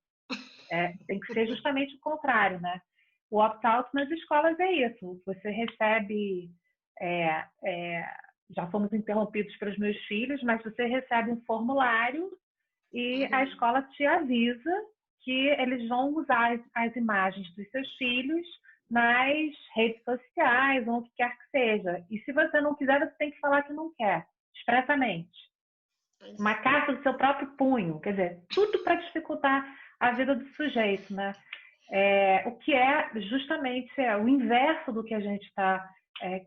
Tem que ser justamente o contrário, né? O opt-out nas escolas é isso. Você recebe... já fomos interrompidos pelos meus filhos, mas você recebe um formulário e a escola te avisa que eles vão usar as imagens dos seus filhos nas redes sociais ou o que quer que seja. E se você não quiser, você tem que falar que não quer, expressamente. Uma carta do seu próprio punho, quer dizer, tudo para dificultar a vida do sujeito, né? O que é justamente o inverso do que a gente está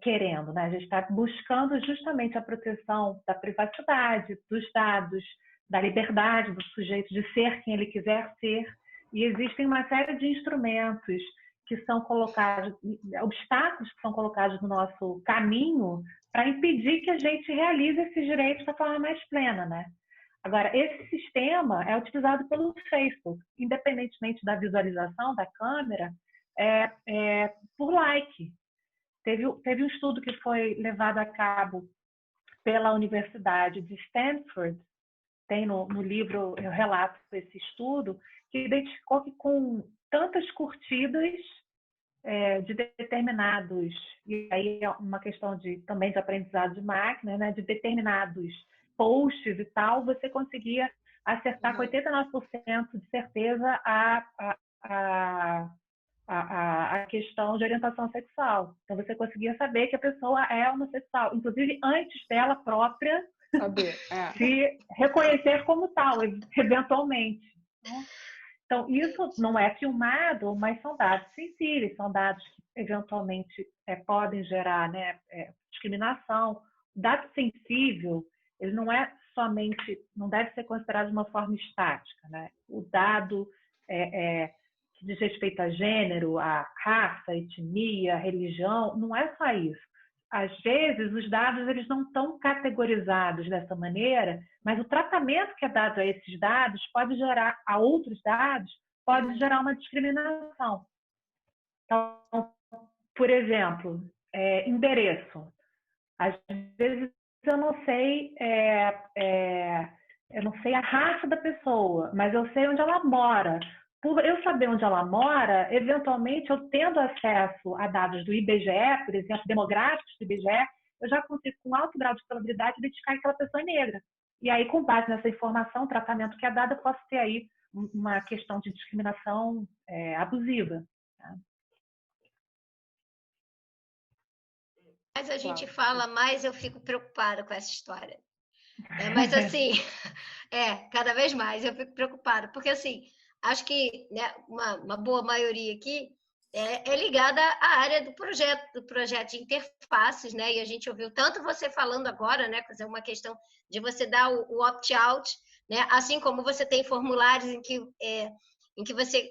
querendo, né? A gente está buscando justamente a proteção da privacidade, dos dados, da liberdade do sujeito de ser quem ele quiser ser. E existem uma série de instrumentos que são colocados, obstáculos que são colocados no nosso caminho para impedir que a gente realize esses direitos da forma mais plena, né? Agora, esse sistema é utilizado pelo Facebook, independentemente da visualização da câmera, por like. Teve um estudo que foi levado a cabo pela Universidade de Stanford, tem no livro, eu relato esse estudo, que identificou que com tantas curtidas de determinados, e aí é uma questão também de aprendizado de máquina, né, de determinados posts e tal, você conseguia acertar com 89% de certeza a questão de orientação sexual. Então, você conseguia saber que a pessoa é homossexual, inclusive antes dela própria se reconhecer como tal, eventualmente. Então, isso não é filmado, mas são dados sensíveis, são dados que eventualmente podem gerar, né, discriminação. O dado sensível, ele não é somente, não deve ser considerado de uma forma estática, né? O dado que diz respeito a gênero, a raça, etnia, religião, não é só isso. Às vezes, os dados eles não estão categorizados dessa maneira, mas o tratamento que é dado a esses dados pode gerar, a outros dados, pode gerar uma discriminação. Então, por exemplo, endereço. Às vezes, eu não sei a raça da pessoa, mas eu sei onde ela mora. Por eu saber onde ela mora, eventualmente, eu tendo acesso a dados do IBGE, por exemplo, demográficos do IBGE, eu já consigo, com alto grau de probabilidade, identificar que aquela pessoa é negra. E aí, com base nessa informação, o tratamento que é dado, eu posso ter aí uma questão de discriminação abusiva. Tá? Mais a gente fala, mais eu fico preocupada com essa história. Mas, assim, cada vez mais eu fico preocupada, porque, assim, acho que, né, uma boa maioria aqui é ligada à área do projeto de interfaces, né? E a gente ouviu tanto você falando agora, né? Quer dizer, uma questão de você dar o opt-out, né? Assim como você tem formulários em que você,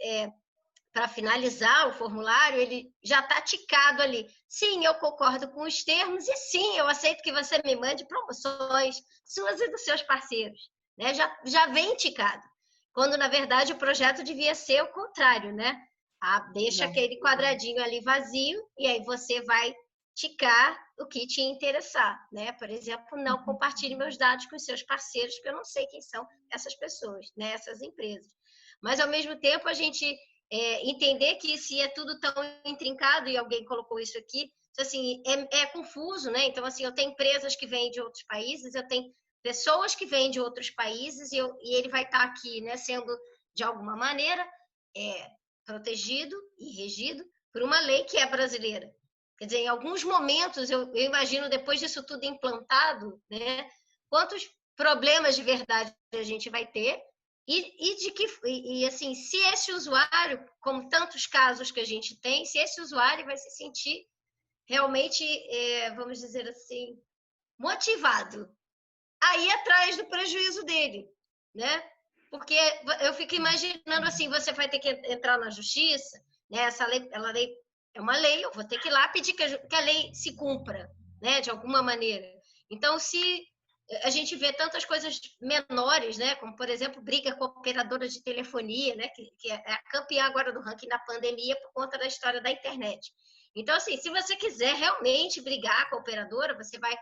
para finalizar o formulário, ele já está ticado ali. Sim, eu concordo com os termos e sim, eu aceito que você me mande promoções suas e dos seus parceiros, né? Já vem ticado. Quando, na verdade, o projeto devia ser o contrário, né? Deixa aquele quadradinho ali vazio e aí você vai ticar o que te interessar, né? Por exemplo, não compartilhe meus dados com os seus parceiros, porque eu não sei quem são essas pessoas, né? Essas empresas. Mas, ao mesmo tempo, a gente entender que se é tudo tão intrincado, e alguém colocou isso aqui, assim, é confuso, né? Então, assim, eu tenho empresas que vêm de outros países, eu tenho pessoas que vêm de outros países e ele vai estar aqui, né, sendo, de alguma maneira, protegido e regido por uma lei que é brasileira. Quer dizer, em alguns momentos, eu imagino, depois disso tudo implantado, né, quantos problemas de verdade a gente vai ter e assim, se esse usuário, como tantos casos que a gente tem, se esse usuário vai se sentir realmente, vamos dizer assim, motivado a ir atrás do prejuízo dele, né? Porque eu fico imaginando assim, você vai ter que entrar na justiça, né? Essa lei é uma lei, eu vou ter que ir lá pedir que a lei se cumpra, né? De alguma maneira. Então, se a gente vê tantas coisas menores, né? Como, por exemplo, briga com operadoras de telefonia, né? Que é a campeã agora do ranking da pandemia por conta da história da internet. Então, assim, se você quiser realmente brigar com a operadora, você vai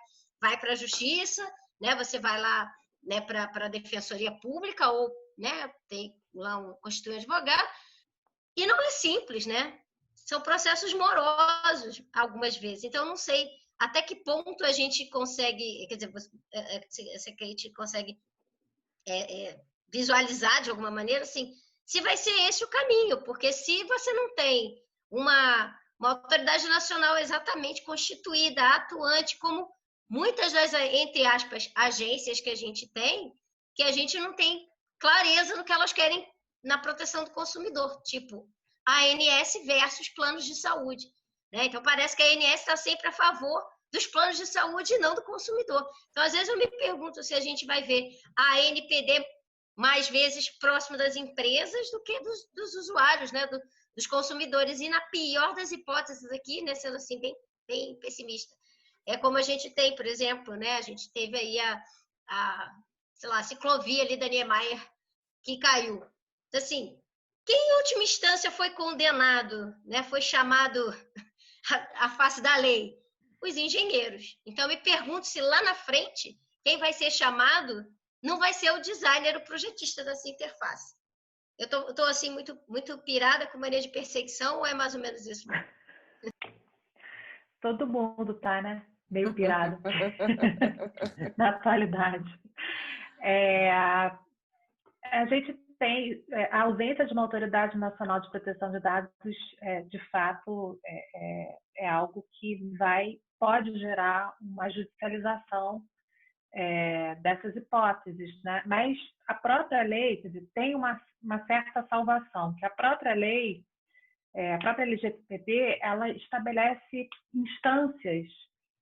para a justiça, né? Você vai lá, né, para a Defensoria Pública ou, né, tem lá um constituinte advogado, e não é simples, né? São processos morosos algumas vezes. Então, não sei até que ponto a gente consegue, quer dizer, a Kate consegue visualizar de alguma maneira, assim, se vai ser esse o caminho, porque se você não tem uma autoridade nacional exatamente constituída, atuante, como muitas das, entre aspas, agências que a gente tem, que a gente não tem clareza no que elas querem na proteção do consumidor, tipo a ANS versus planos de saúde, né? Então, parece que a ANS está sempre a favor dos planos de saúde e não do consumidor. Então, às vezes eu me pergunto se a gente vai ver a ANPD mais vezes próximo das empresas do que dos usuários, né? Dos consumidores. E na pior das hipóteses aqui, né? Sendo assim bem pessimista, é como a gente tem, por exemplo, né? A gente teve aí sei lá, a ciclovia ali da Niemeyer que caiu. Então, assim, Quem, em última instância, foi condenado, né? Foi chamado à face da lei? Os engenheiros. Então, eu me pergunto se lá na frente, quem vai ser chamado não vai ser o designer, o projetista dessa interface. Eu tô assim, muito pirada com mania de perseguição, ou é mais ou menos isso? Todo mundo tá, né? Meio pirado na atualidade. A gente tem a ausência de uma autoridade nacional de proteção de dados, de fato, é algo que pode gerar uma judicialização dessas hipóteses, né? Mas a própria lei, quer dizer, tem uma certa salvação, que a própria lei, a própria LGPD, ela estabelece instâncias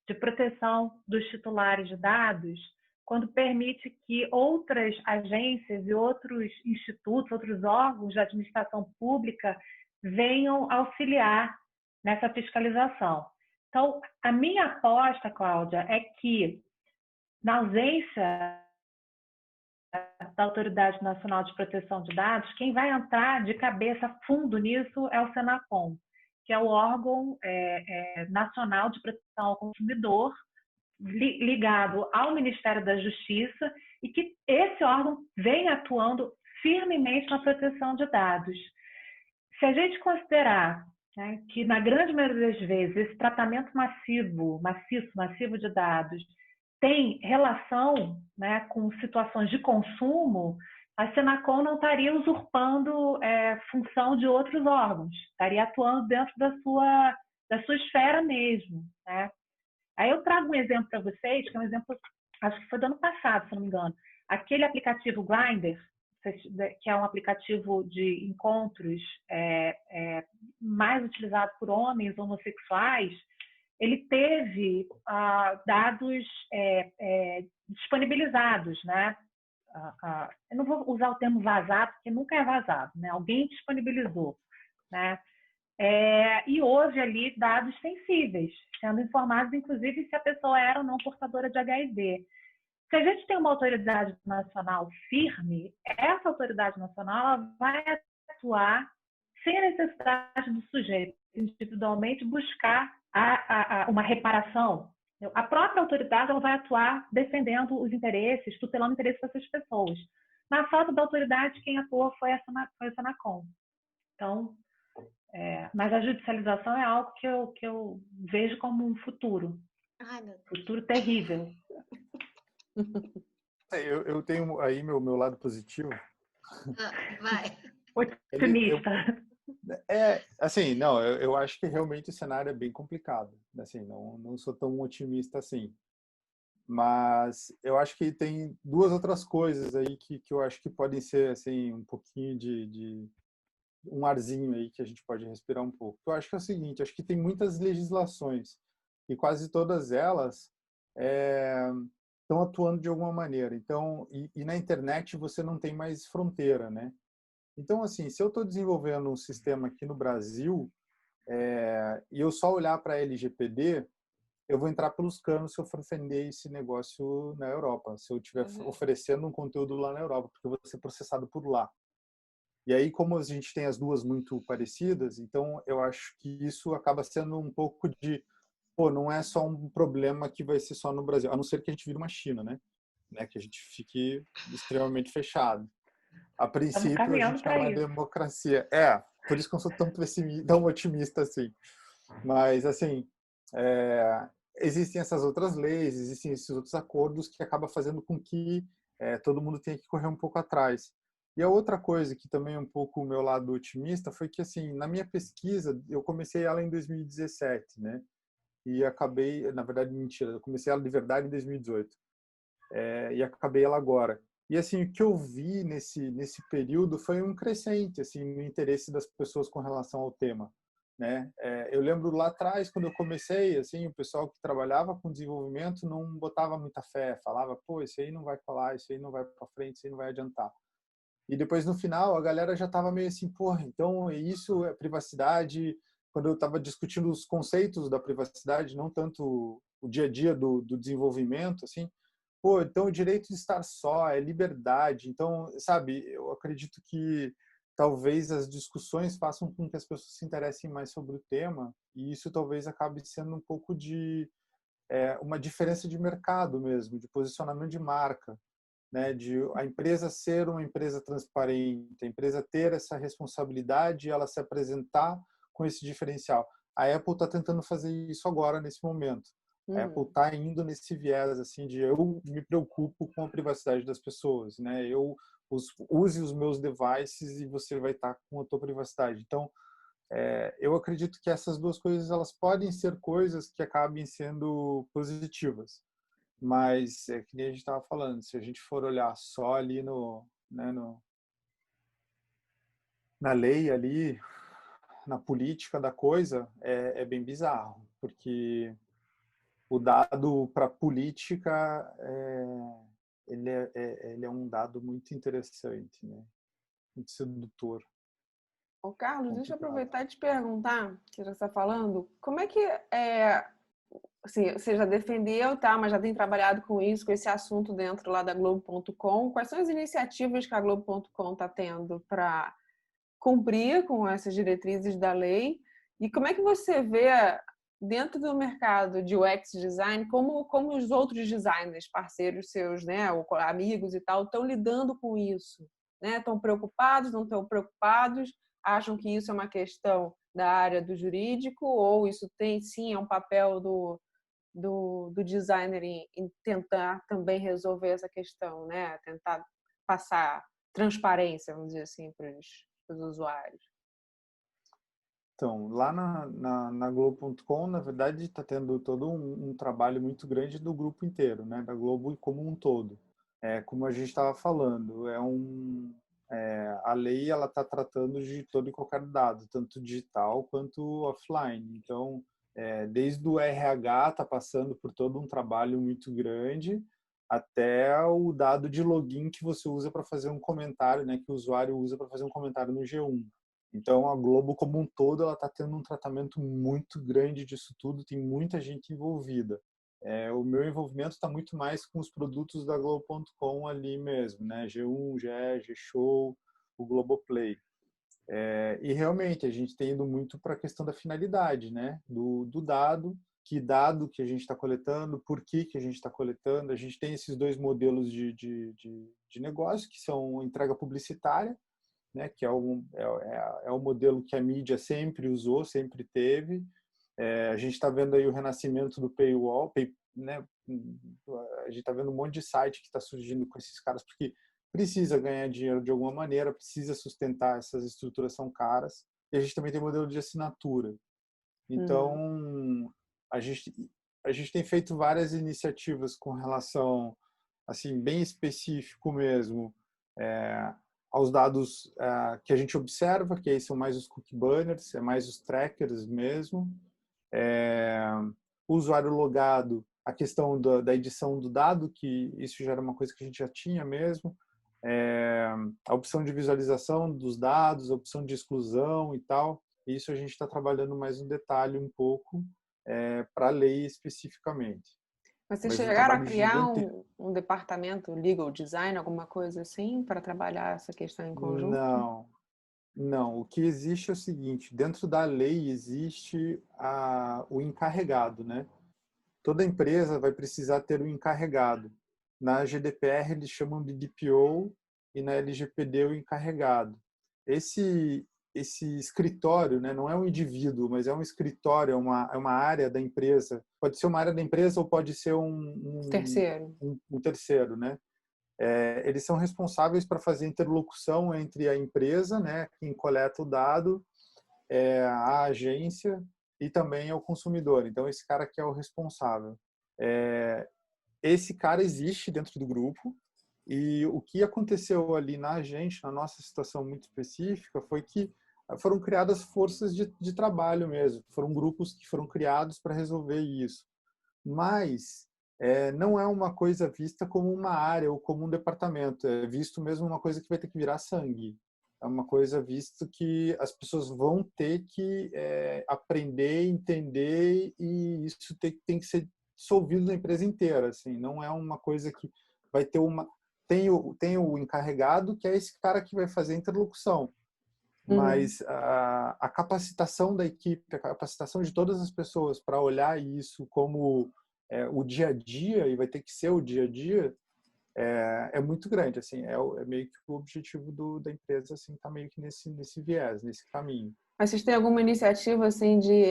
de proteção dos titulares de dados quando permite que outras agências e outros institutos, outros órgãos da administração pública venham auxiliar nessa fiscalização. Então, a minha aposta, Cláudia, é que, na ausência da Autoridade Nacional de Proteção de Dados, quem vai entrar de cabeça fundo nisso é o Senacom, que é o órgão nacional de proteção ao consumidor, ligado ao Ministério da Justiça, e que esse órgão vem atuando firmemente na proteção de dados. Se a gente considerar, né, que, na grande maioria das vezes, esse tratamento massivo de dados tem relação, né, com situações de consumo, a Senacom não estaria usurpando função de outros órgãos, estaria atuando dentro da sua esfera mesmo, né? Aí eu trago um exemplo para vocês, que é um exemplo, acho que foi do ano passado, se não me engano. Aquele aplicativo Grindr, que é um aplicativo de encontros mais utilizado por homens homossexuais, ele teve dados disponibilizados, né? Eu não vou usar o termo vazado, porque nunca é vazado, né? Alguém disponibilizou, né? E houve ali dados sensíveis, sendo informados, inclusive, se a pessoa era ou não portadora de HIV. Se a gente tem uma autoridade nacional firme, essa autoridade nacional ela vai atuar sem a necessidade do sujeito individualmente buscar uma reparação. A própria autoridade ela vai atuar defendendo os interesses, tutelando o interesse dessas pessoas. Na falta da autoridade, quem atuou foi a Senacom. Então, mas a judicialização é algo que eu vejo como um futuro. Ai, meu Deus. Futuro terrível. Eu tenho aí meu lado positivo. Vai. Otimista. Assim, não, eu acho que realmente o cenário é bem complicado. Assim, não sou tão otimista assim. Mas eu acho que tem duas outras coisas aí que eu acho que podem ser assim um pouquinho de um arzinho aí que a gente pode respirar um pouco. Eu acho que é o seguinte, acho que tem muitas legislações e quase todas elas estão atuando de alguma maneira. Então, e na internet você não tem mais fronteira, né? Então, assim, se eu estou desenvolvendo um sistema aqui no Brasil e eu só olhar para a LGPD, eu vou entrar pelos canos se eu for ofender esse negócio na Europa. Se eu estiver oferecendo um conteúdo lá na Europa, porque eu vou ser processado por lá. E aí, como a gente tem as duas muito parecidas, então eu acho que isso acaba sendo um pouco de, não é só um problema que vai ser só no Brasil, a não ser que a gente vire uma China, né? Que a gente fique extremamente fechado. A princípio, a gente é uma democracia. Por isso que eu não sou tão otimista assim. Mas, assim, existem essas outras leis, existem esses outros acordos que acabam fazendo com que todo mundo tenha que correr um pouco atrás. E a outra coisa que também é um pouco o meu lado otimista foi que, assim, na minha pesquisa, eu comecei ela em 2017, né? E acabei, na verdade, mentira, eu comecei ela de verdade em 2018. E acabei ela agora. E, assim, o que eu vi nesse período foi um crescente, assim, no interesse das pessoas com relação ao tema, né? Eu lembro lá atrás, quando eu comecei, assim, o pessoal que trabalhava com desenvolvimento não botava muita fé, falava, isso aí não vai colar, isso aí não vai para frente, isso aí não vai adiantar. E depois, no final, a galera já estava meio assim, então isso é privacidade. Quando eu estava discutindo os conceitos da privacidade, não tanto o dia a dia do desenvolvimento, assim, então o direito de estar só é liberdade. Então, sabe, eu acredito que talvez as discussões façam com que as pessoas se interessem mais sobre o tema, e isso talvez acabe sendo um pouco de uma diferença de mercado mesmo, de posicionamento de marca, né? De a empresa ser uma empresa transparente, a empresa ter essa responsabilidade e ela se apresentar com esse diferencial. A Apple está tentando fazer isso agora, nesse momento. A Apple está indo nesse viés assim de eu me preocupo com a privacidade das pessoas, né? Eu use os meus devices e você vai estar com a tua privacidade. Então, eu acredito que essas duas coisas elas podem ser coisas que acabem sendo positivas, mas é que nem a gente estava falando, se a gente for olhar só ali na lei ali, na política da coisa, é bem bizarro, porque o dado para política ele é um dado muito interessante, né? Muito sedutor. Ô, Carlos, deixa eu Complicado. aproveitar e te perguntar, que já está falando, como é que assim, você já defendeu, tá, mas já tem trabalhado com isso, com esse assunto dentro lá da Globo.com. Quais são as iniciativas que a Globo.com está tendo para cumprir com essas diretrizes da lei? E como é que você vê dentro do mercado de UX design, como os outros designers, parceiros seus, né, ou amigos e tal, estão lidando com isso? Né? Estão preocupados, não estão preocupados? Acham que isso é uma questão da área do jurídico ou isso tem sim é um papel do designer em tentar também resolver essa questão, né? Tentar passar transparência, vamos dizer assim, para os usuários. Então, lá na Globo.com, na verdade, está tendo todo um trabalho muito grande do grupo inteiro, né? Da Globo como um todo. Como a gente estava falando, a lei ela está tratando de todo e qualquer dado, tanto digital quanto offline. Então, desde o RH está passando por todo um trabalho muito grande, até o dado de login que você usa para fazer um comentário, né? Que o usuário usa para fazer um comentário no G1. Então, a Globo como um todo, ela está tendo um tratamento muito grande disso tudo, tem muita gente envolvida. O meu envolvimento está muito mais com os produtos da Globo.com ali mesmo, né? G1, GE, G-Show, o Globoplay. E realmente, a gente tem ido muito para a questão da finalidade, né? Do dado, que dado que a gente está coletando, por que a gente está coletando. A gente tem esses dois modelos de negócio, que são entrega publicitária, né, que é o modelo que a mídia sempre usou, sempre teve. A gente está vendo aí o renascimento do paywall, né? A gente está vendo um monte de site que está surgindo com esses caras, porque precisa ganhar dinheiro de alguma maneira, precisa sustentar, essas estruturas são caras. E a gente também tem modelo de assinatura. Então, a gente tem feito várias iniciativas com relação, assim, bem específico mesmo, aos dados que a gente observa, que aí são mais os cookie banners, é mais os trackers mesmo, o usuário logado, a questão da edição do dado, que isso já era uma coisa que a gente já tinha mesmo, a opção de visualização dos dados, a opção de exclusão e tal, isso a gente está trabalhando mais no detalhe um pouco para a lei especificamente. Vocês chegaram a criar um departamento legal design, alguma coisa assim, para trabalhar essa questão em conjunto? Não. O que existe é o seguinte, dentro da lei existe o encarregado, né? Toda empresa vai precisar ter um encarregado. Na GDPR eles chamam de DPO e na LGPD o encarregado. Esse escritório, né, não é um indivíduo, mas é um escritório, é uma área da empresa. Pode ser uma área da empresa ou pode ser um terceiro, né? Eles são responsáveis para fazer interlocução entre a empresa, né, quem coleta o dado, a agência e também ao consumidor. Então, esse cara que é o responsável. Esse cara existe dentro do grupo e o que aconteceu ali na nossa situação muito específica, foi que foram criadas forças de trabalho mesmo. Foram grupos que foram criados para resolver isso. Mas não é uma coisa vista como uma área ou como um departamento. É visto mesmo uma coisa que vai ter que virar sangue. É uma coisa visto que as pessoas vão ter que aprender, entender, e isso tem que ser dissolvido na empresa inteira. Assim. Não é uma coisa que vai ter uma... Tem o encarregado, que é esse cara que vai fazer a interlocução. mas a capacitação da equipe, a capacitação de todas as pessoas para olhar isso como o dia a dia, e vai ter que ser o dia a dia, é muito grande, assim, é meio que o objetivo da empresa, assim, tá meio que nesse viés, nesse caminho. Mas vocês têm alguma iniciativa, assim, de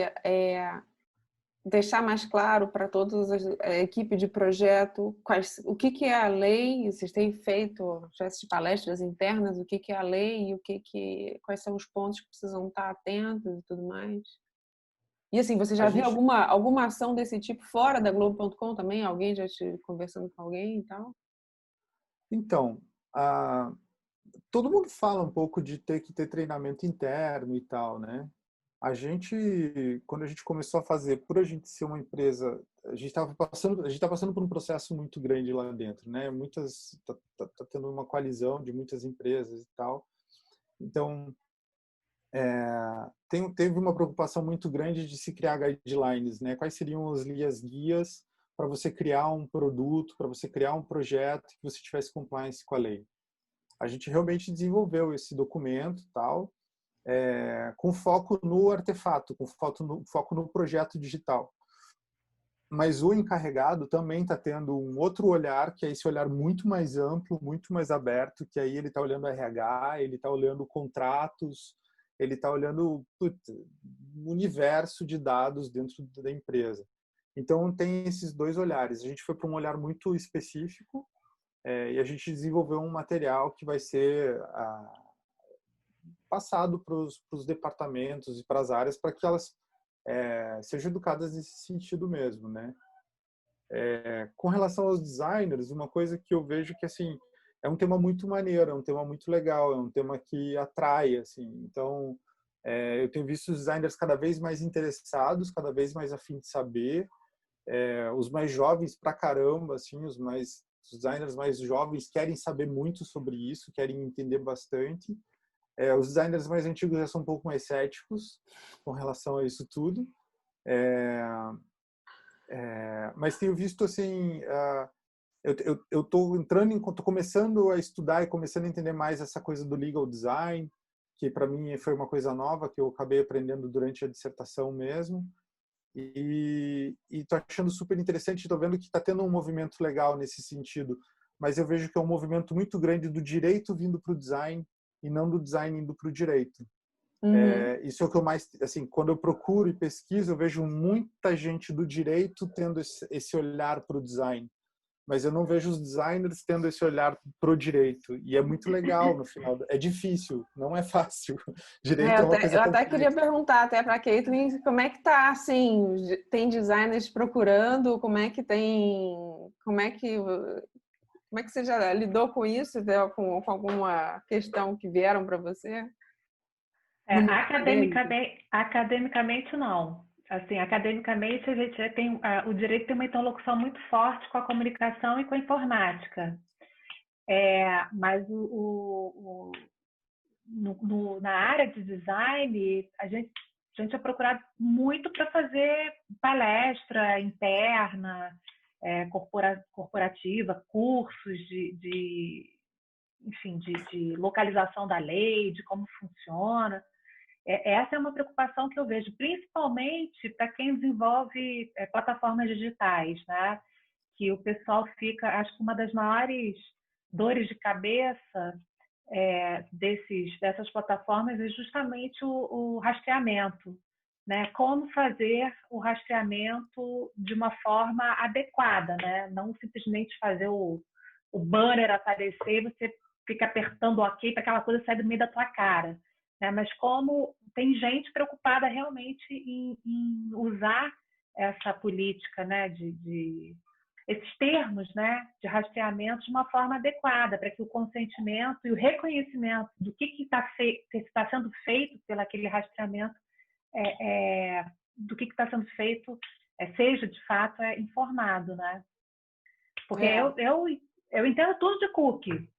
deixar mais claro para toda a equipe de projeto o que é a lei? Vocês têm feito essas palestras internas, o que é a lei e quais são os pontos que precisam estar atentos e tudo mais? E assim, você já viu alguma ação desse tipo fora da Globo.com também? Alguém já conversando com alguém e tal? Então, todo mundo fala um pouco de ter que ter treinamento interno e tal, né? Quando a gente começou a fazer, por a gente ser uma empresa, a gente tá passando por um processo muito grande lá dentro, né? Tá tendo uma coalizão de muitas empresas e tal. Então, teve uma preocupação muito grande de se criar guidelines, né? Quais seriam as guias para você criar um produto, para você criar um projeto que você tivesse compliance com a lei. A gente realmente desenvolveu esse documento, tal, com foco no artefato, com foco no projeto digital. Mas o encarregado também está tendo um outro olhar, que é esse olhar muito mais amplo, muito mais aberto, que aí ele está olhando RH, ele está olhando contratos, ele está olhando o universo de dados dentro da empresa. Então, tem esses dois olhares. A gente foi para um olhar muito específico e a gente desenvolveu um material que vai ser passado para os departamentos e para as áreas para que elas sejam educadas nesse sentido mesmo, né? Com relação aos designers, uma coisa que eu vejo que assim é um tema muito maneiro, é um tema muito legal, é um tema que atrai, assim. Então, eu tenho visto os designers cada vez mais interessados, cada vez mais a fim de saber. Os mais jovens pra caramba, assim, os designers mais jovens querem saber muito sobre isso, querem entender bastante. Os designers mais antigos já são um pouco mais céticos com relação a isso tudo. Mas tenho visto assim, eu tô começando a estudar e começando a entender mais essa coisa do legal design, que para mim foi uma coisa nova que eu acabei aprendendo durante a dissertação mesmo. E tô achando super interessante, tô vendo que está tendo um movimento legal nesse sentido, mas eu vejo que é um movimento muito grande do direito vindo para o design e não do design indo para o direito. Isso é o que eu mais, assim, quando eu procuro e pesquiso, eu vejo muita gente do direito tendo esse olhar para o design, mas eu não vejo os designers tendo esse olhar para o direito, e é muito legal no final. É difícil, não é fácil. Direito é uma coisa eu até complexa. queria perguntar até para a Caitlin como é que tá, assim, tem designers procurando, como é que você já lidou com isso, com alguma questão que vieram para você? Academicamente não. Assim, academicamente a gente tem o direito tem uma interlocução muito forte com a comunicação e com a informática. Mas na área de design a gente é procurado muito para fazer palestra interna, corporativa, cursos enfim, de localização da lei, de como funciona. Essa é uma preocupação que eu vejo, principalmente para quem desenvolve plataformas digitais, né? Que o pessoal fica, acho que uma das maiores dores de cabeça dessas plataformas é justamente o rastreamento, né? Como fazer o rastreamento de uma forma adequada, né? Não simplesmente fazer o banner aparecer e você fica apertando o OK para aquela coisa sair do meio da tua cara. Mas como tem gente preocupada realmente em usar essa política, né, esses termos, né, de rastreamento de uma forma adequada, para que o consentimento e o reconhecimento do que está sendo feito pelo aquele rastreamento, do que está sendo feito, seja de fato informado, né? Porque eu entendo tudo de cookie.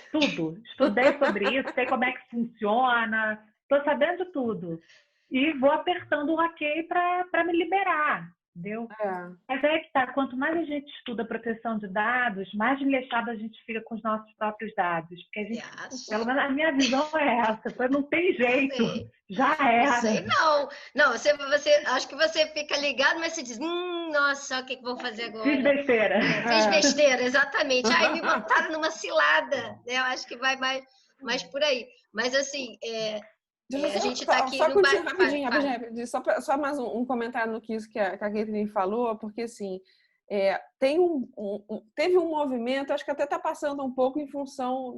Tudo. Estudei sobre isso, sei como é que funciona, estou sabendo de tudo. E vou apertando o OK para me liberar. entendeu? É. Mas é que tá, quanto mais a gente estuda proteção de dados, mais desleixado a gente fica com os nossos próprios dados. Porque a gente, pelo menos a minha visão é essa, não tem jeito, já Não sei, era. não. Não, acho que você fica ligado, mas você diz, nossa, o que vou fazer agora? Fiz besteira. Fiz besteira, exatamente. Ai, me botaram numa cilada. Eu acho que vai mais por aí. Mas assim, a gente está aqui só no continuar rapidinho, só mais um comentário no que a Caitlin falou, porque assim, teve um movimento, acho que até está passando um pouco em função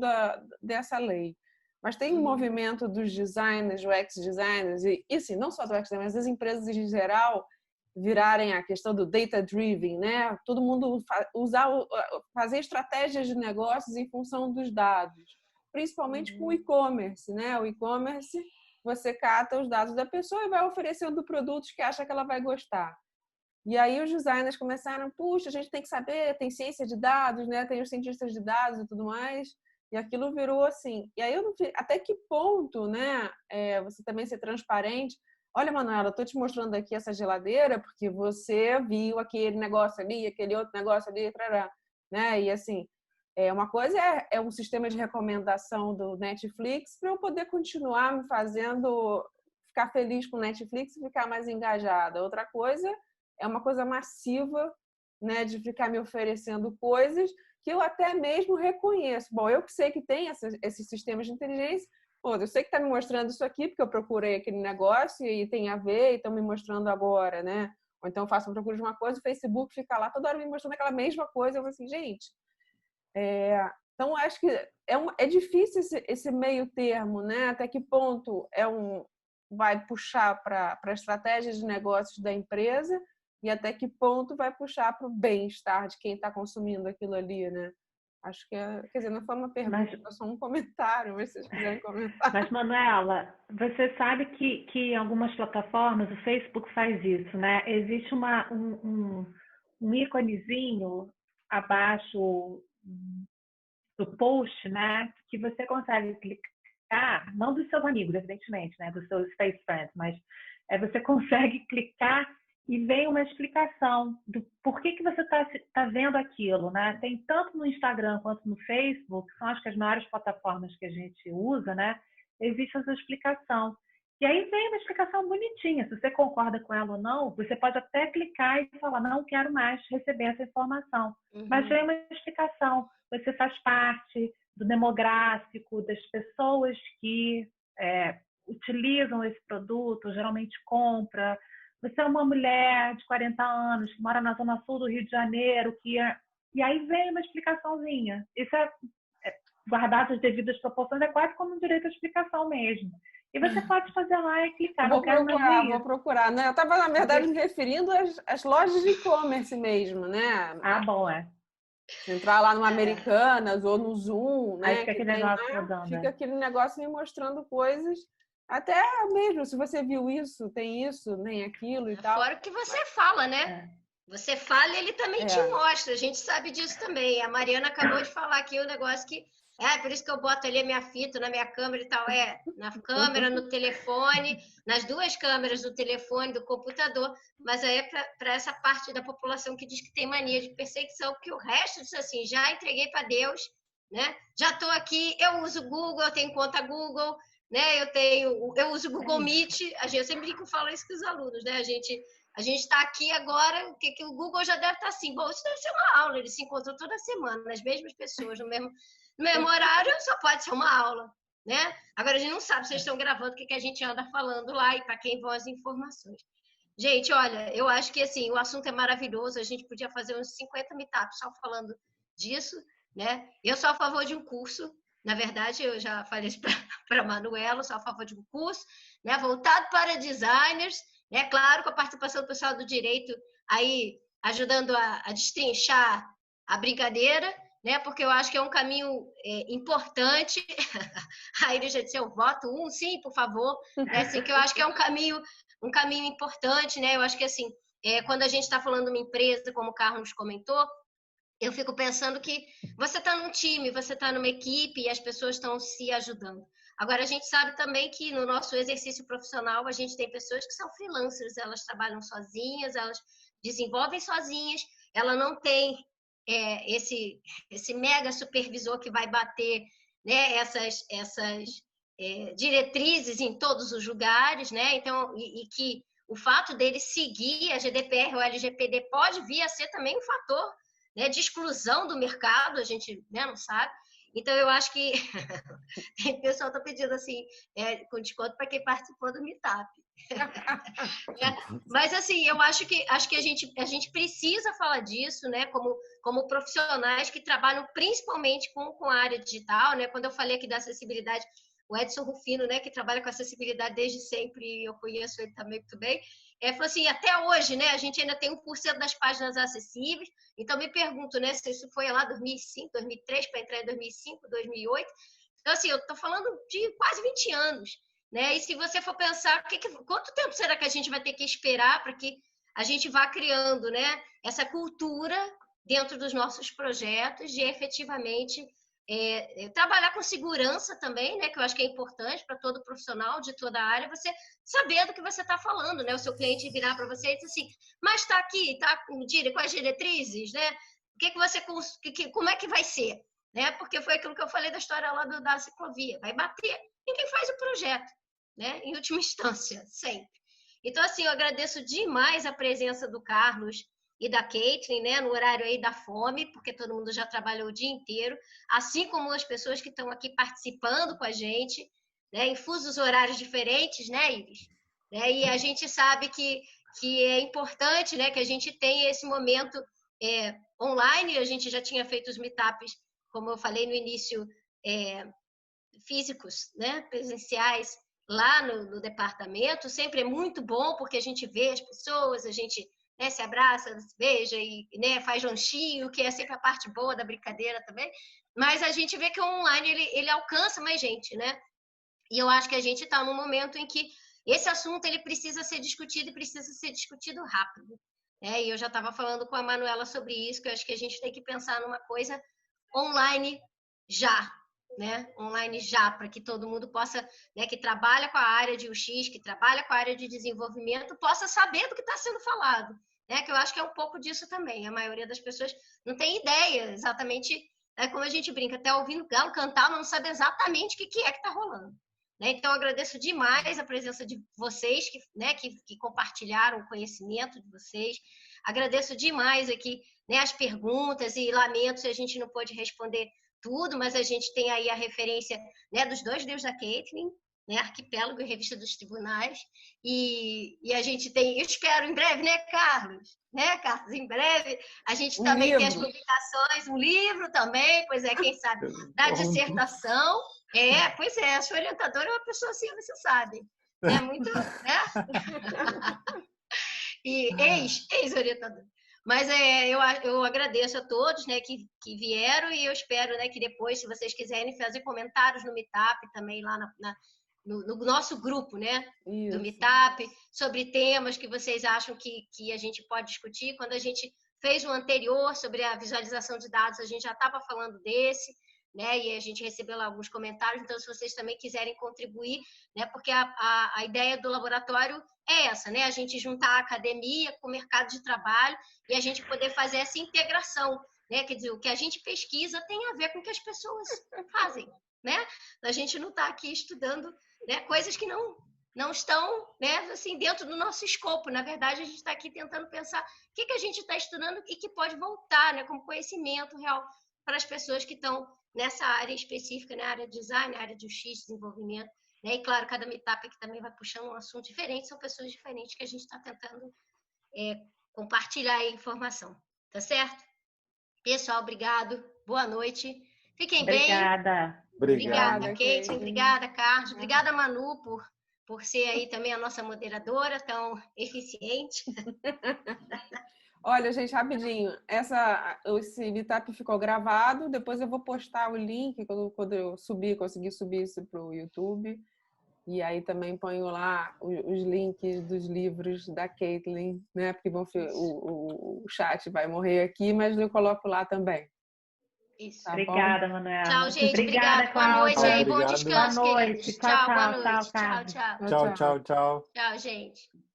dessa lei, mas tem um movimento dos designers, UX designers, e assim, não só do UX designers, mas das empresas em geral, virarem a questão do data-driven, né? Todo mundo fazer estratégias de negócios em função dos dados, principalmente com o e-commerce, né? O e-commerce, você cata os dados da pessoa e vai oferecendo produtos que acha que ela vai gostar. E aí os designers começaram, puxa, a gente tem que saber, tem ciência de dados, né? Tem os cientistas de dados e tudo mais. E aquilo virou assim. E aí eu não sei até que ponto, né? Você também ser transparente. Olha, Manuela, eu tô te mostrando aqui essa geladeira porque você viu aquele negócio ali, aquele outro negócio ali, né? E assim, uma coisa é um sistema de recomendação do Netflix para eu poder continuar me fazendo ficar feliz com o Netflix e ficar mais engajada. Outra coisa é uma coisa massiva, né, de ficar me oferecendo coisas que eu até mesmo reconheço. Bom, eu que sei que tem esses sistemas de inteligência, eu sei que está me mostrando isso aqui porque eu procurei aquele negócio e tem a ver e estão me mostrando agora, né? Ou então eu faço uma procura de uma coisa, o Facebook fica lá toda hora me mostrando aquela mesma coisa. Eu vou assim, gente... Então, acho que é difícil esse meio termo, né? Até que ponto vai puxar para estratégias de negócios da empresa e até que ponto vai puxar para o bem-estar de quem está consumindo aquilo ali, né? Acho que quer dizer, não foi uma pergunta, é só um comentário, mas se vocês quiserem comentar. Mas, Manuela, você sabe que em algumas plataformas o Facebook faz isso, né? Existe um íconezinho abaixo do post, né? Que você consegue clicar, não dos seus amigos, evidentemente, né? Dos seus face friends, mas você consegue clicar e vem uma explicação do porquê que você tá vendo aquilo, né? Tem tanto no Instagram quanto no Facebook, que são acho que as maiores plataformas que a gente usa, né? Existe essa explicação. E aí vem uma explicação bonitinha. Se você concorda com ela ou não, você pode até clicar e falar, não quero mais receber essa informação. Mas vem uma explicação. Você faz parte do demográfico, das pessoas que utilizam esse produto, geralmente compra. Você é uma mulher de 40 anos, que mora na zona sul do Rio de Janeiro, e aí vem uma explicaçãozinha. Isso guardado as devidas proporções, é quase como um direito à explicação mesmo. E você pode fazer lá e clicar. Vou procurar. Né? Eu estava, na verdade, me referindo às lojas de e-commerce mesmo, né? Ah, bom, Se entrar lá no Americanas ou no Zoom, né? Aí fica aquele negócio rodando. Fica aquele negócio me mostrando coisas. Até mesmo, se você viu isso, tem isso, nem aquilo e tal. Fora o que você fala, né? Você fala e ele também te mostra. A gente sabe disso também. A Mariana acabou de falar aqui o negócio que... por isso que eu boto ali a minha fita na minha câmera e tal. Na câmera, no telefone, nas duas câmeras do telefone, do computador. Mas aí é para essa parte da população que diz que tem mania de perseguição, porque o resto diz assim, já entreguei para Deus, né? Já estou aqui, eu uso Google, eu tenho conta Google, né? Eu uso Google Meet. Eu sempre falo isso com os alunos, né? A gente está aqui agora, que o Google já deve estar assim, bom, isso deve ser uma aula, eles se encontram toda semana, as mesmas pessoas, no mesmo horário, só pode ser uma aula, né? Agora, a gente não sabe se eles estão gravando o que a gente anda falando lá e para quem vão as informações. Gente, olha, eu acho que assim, o assunto é maravilhoso, a gente podia fazer uns 50 meetups só falando disso, né? Eu sou a favor de um curso, na verdade, eu já falei isso para a Manuela, sou a favor de um curso, né, voltado para designers, né, claro, com a participação do pessoal do direito aí ajudando a destrinchar a brincadeira, né, porque eu acho que é um caminho importante. Aí deixa de ser o voto sim, por favor, né, assim, que eu acho que é um caminho importante, né, eu acho que assim, quando a gente está falando de uma empresa, como o Carlos comentou, eu fico pensando que você está num time, você está numa equipe e as pessoas estão se ajudando. Agora, a gente sabe também que no nosso exercício profissional, a gente tem pessoas que são freelancers, elas trabalham sozinhas, elas desenvolvem sozinhas, ela não tem esse mega supervisor que vai bater, né, essas diretrizes em todos os lugares, né? Então, e que o fato dele seguir a GDPR ou a LGPD pode vir a ser também um fator, né, de exclusão do mercado, a gente, né, não sabe. Então, eu acho que o pessoal está pedindo assim, com desconto para quem participou do Meetup. Mas, assim, eu acho que a gente precisa falar disso, né, como profissionais que trabalham principalmente com a área digital, né? Quando eu falei aqui da acessibilidade, o Edson Rufino, né, que trabalha com acessibilidade desde sempre, eu conheço ele também muito bem, falou assim, até hoje, né, a gente ainda tem 1% das páginas acessíveis, então me pergunto, né, se isso foi lá 2005, 2003, para entrar em 2005, 2008, então assim, eu estou falando de quase 20 anos, né, e se você for pensar, quanto tempo será que a gente vai ter que esperar para que a gente vá criando, né, essa cultura dentro dos nossos projetos de efetivamente trabalhar com segurança também, né? Que eu acho que é importante para todo profissional de toda a área, você saber do que você está falando, né? O seu cliente virar para você e dizer assim, mas está aqui, está com as diretrizes, né? Como é que vai ser? Né? Porque foi aquilo que eu falei da história lá da ciclovia, vai bater em quem faz o projeto, né? Em última instância, sempre. Então, assim, eu agradeço demais a presença do Carlos e da Caitlin, né, no horário aí da fome, porque todo mundo já trabalhou o dia inteiro, assim como as pessoas que estão aqui participando com a gente, né, em fusos horários diferentes, né, Iris? E a gente sabe que é importante, né, que a gente tenha esse momento online, a gente já tinha feito os meetups, como eu falei no início, físicos, né, presenciais, lá no departamento, sempre é muito bom, porque a gente vê as pessoas, a gente, né, se abraça, se beija e, né, faz lanchinho, que é sempre a parte boa da brincadeira também, mas a gente vê que o online ele alcança mais gente, né? E eu acho que a gente está num momento em que esse assunto ele precisa ser discutido e precisa ser discutido rápido. E eu já estava falando com a Manuela sobre isso, que eu acho que a gente tem que pensar numa coisa online já, né? Online já, para que todo mundo possa, né, que trabalha com a área de UX, que trabalha com a área de desenvolvimento, possa saber do que está sendo falado. Né? Que eu acho que é um pouco disso também. A maioria das pessoas não tem ideia exatamente, como a gente brinca, até ouvindo o galo cantar, mas não sabe exatamente o que é que está rolando. Né? Então, eu agradeço demais a presença de vocês, que compartilharam o conhecimento de vocês. Agradeço demais aqui, né, as perguntas e lamentos, a gente não pôde responder tudo, mas a gente tem aí a referência, né, dos 2 livros da Caitlin, né, Arquipélago e Revista dos Tribunais, e a gente tem, eu espero em breve, né, Carlos? Né, Carlos? Em breve a gente também tem as publicações, um livro também, pois quem sabe, da dissertação. Pois a sua orientadora é uma pessoa assim, você sabe. É muito, né? E ex-orientadora. Mas eu agradeço a todos, né, que vieram, e eu espero, né, que depois, se vocês quiserem fazer comentários no Meetup também, lá no nosso grupo, né, do Meetup, sobre temas que vocês acham que a gente pode discutir. Quando a gente fez o anterior sobre a visualização de dados, a gente já estava falando desse, né, e a gente recebeu lá alguns comentários. Então, se vocês também quiserem contribuir, né, porque a ideia do laboratório é essa, né, a gente juntar a academia com o mercado de trabalho e a gente poder fazer essa integração, né, quer dizer, o que a gente pesquisa tem a ver com o que as pessoas fazem, né, a gente não está aqui estudando, né, coisas que não estão, né, assim, dentro do nosso escopo. Na verdade, a gente está aqui tentando pensar o que a gente está estudando e que pode voltar, né, como conhecimento real para as pessoas que estão nessa área específica, na área de design, na área de UX, desenvolvimento. Né? E, claro, cada meetup aqui também vai puxando um assunto diferente, são pessoas diferentes que a gente está tentando compartilhar a informação. Tá certo? Pessoal, obrigado. Boa noite. Fiquem bem. Obrigada, Kate. Obrigada, Carlos. Obrigada, Manu, por ser aí também a nossa moderadora tão eficiente. Olha, gente, rapidinho. Esse meetup ficou gravado. Depois eu vou postar o link quando eu conseguir subir isso para o YouTube. E aí também ponho lá os links dos livros da Caitlin, né? Porque o chat vai morrer aqui, mas eu coloco lá também. Isso. Tá Obrigada, bom? Manuela. Tchau, gente. Obrigada, Boa noite aí. Bom Obrigado. descanso, boa noite. queridos. Tchau, Boa noite. tchau. Tchau, tchau, tchau. Tchau, gente.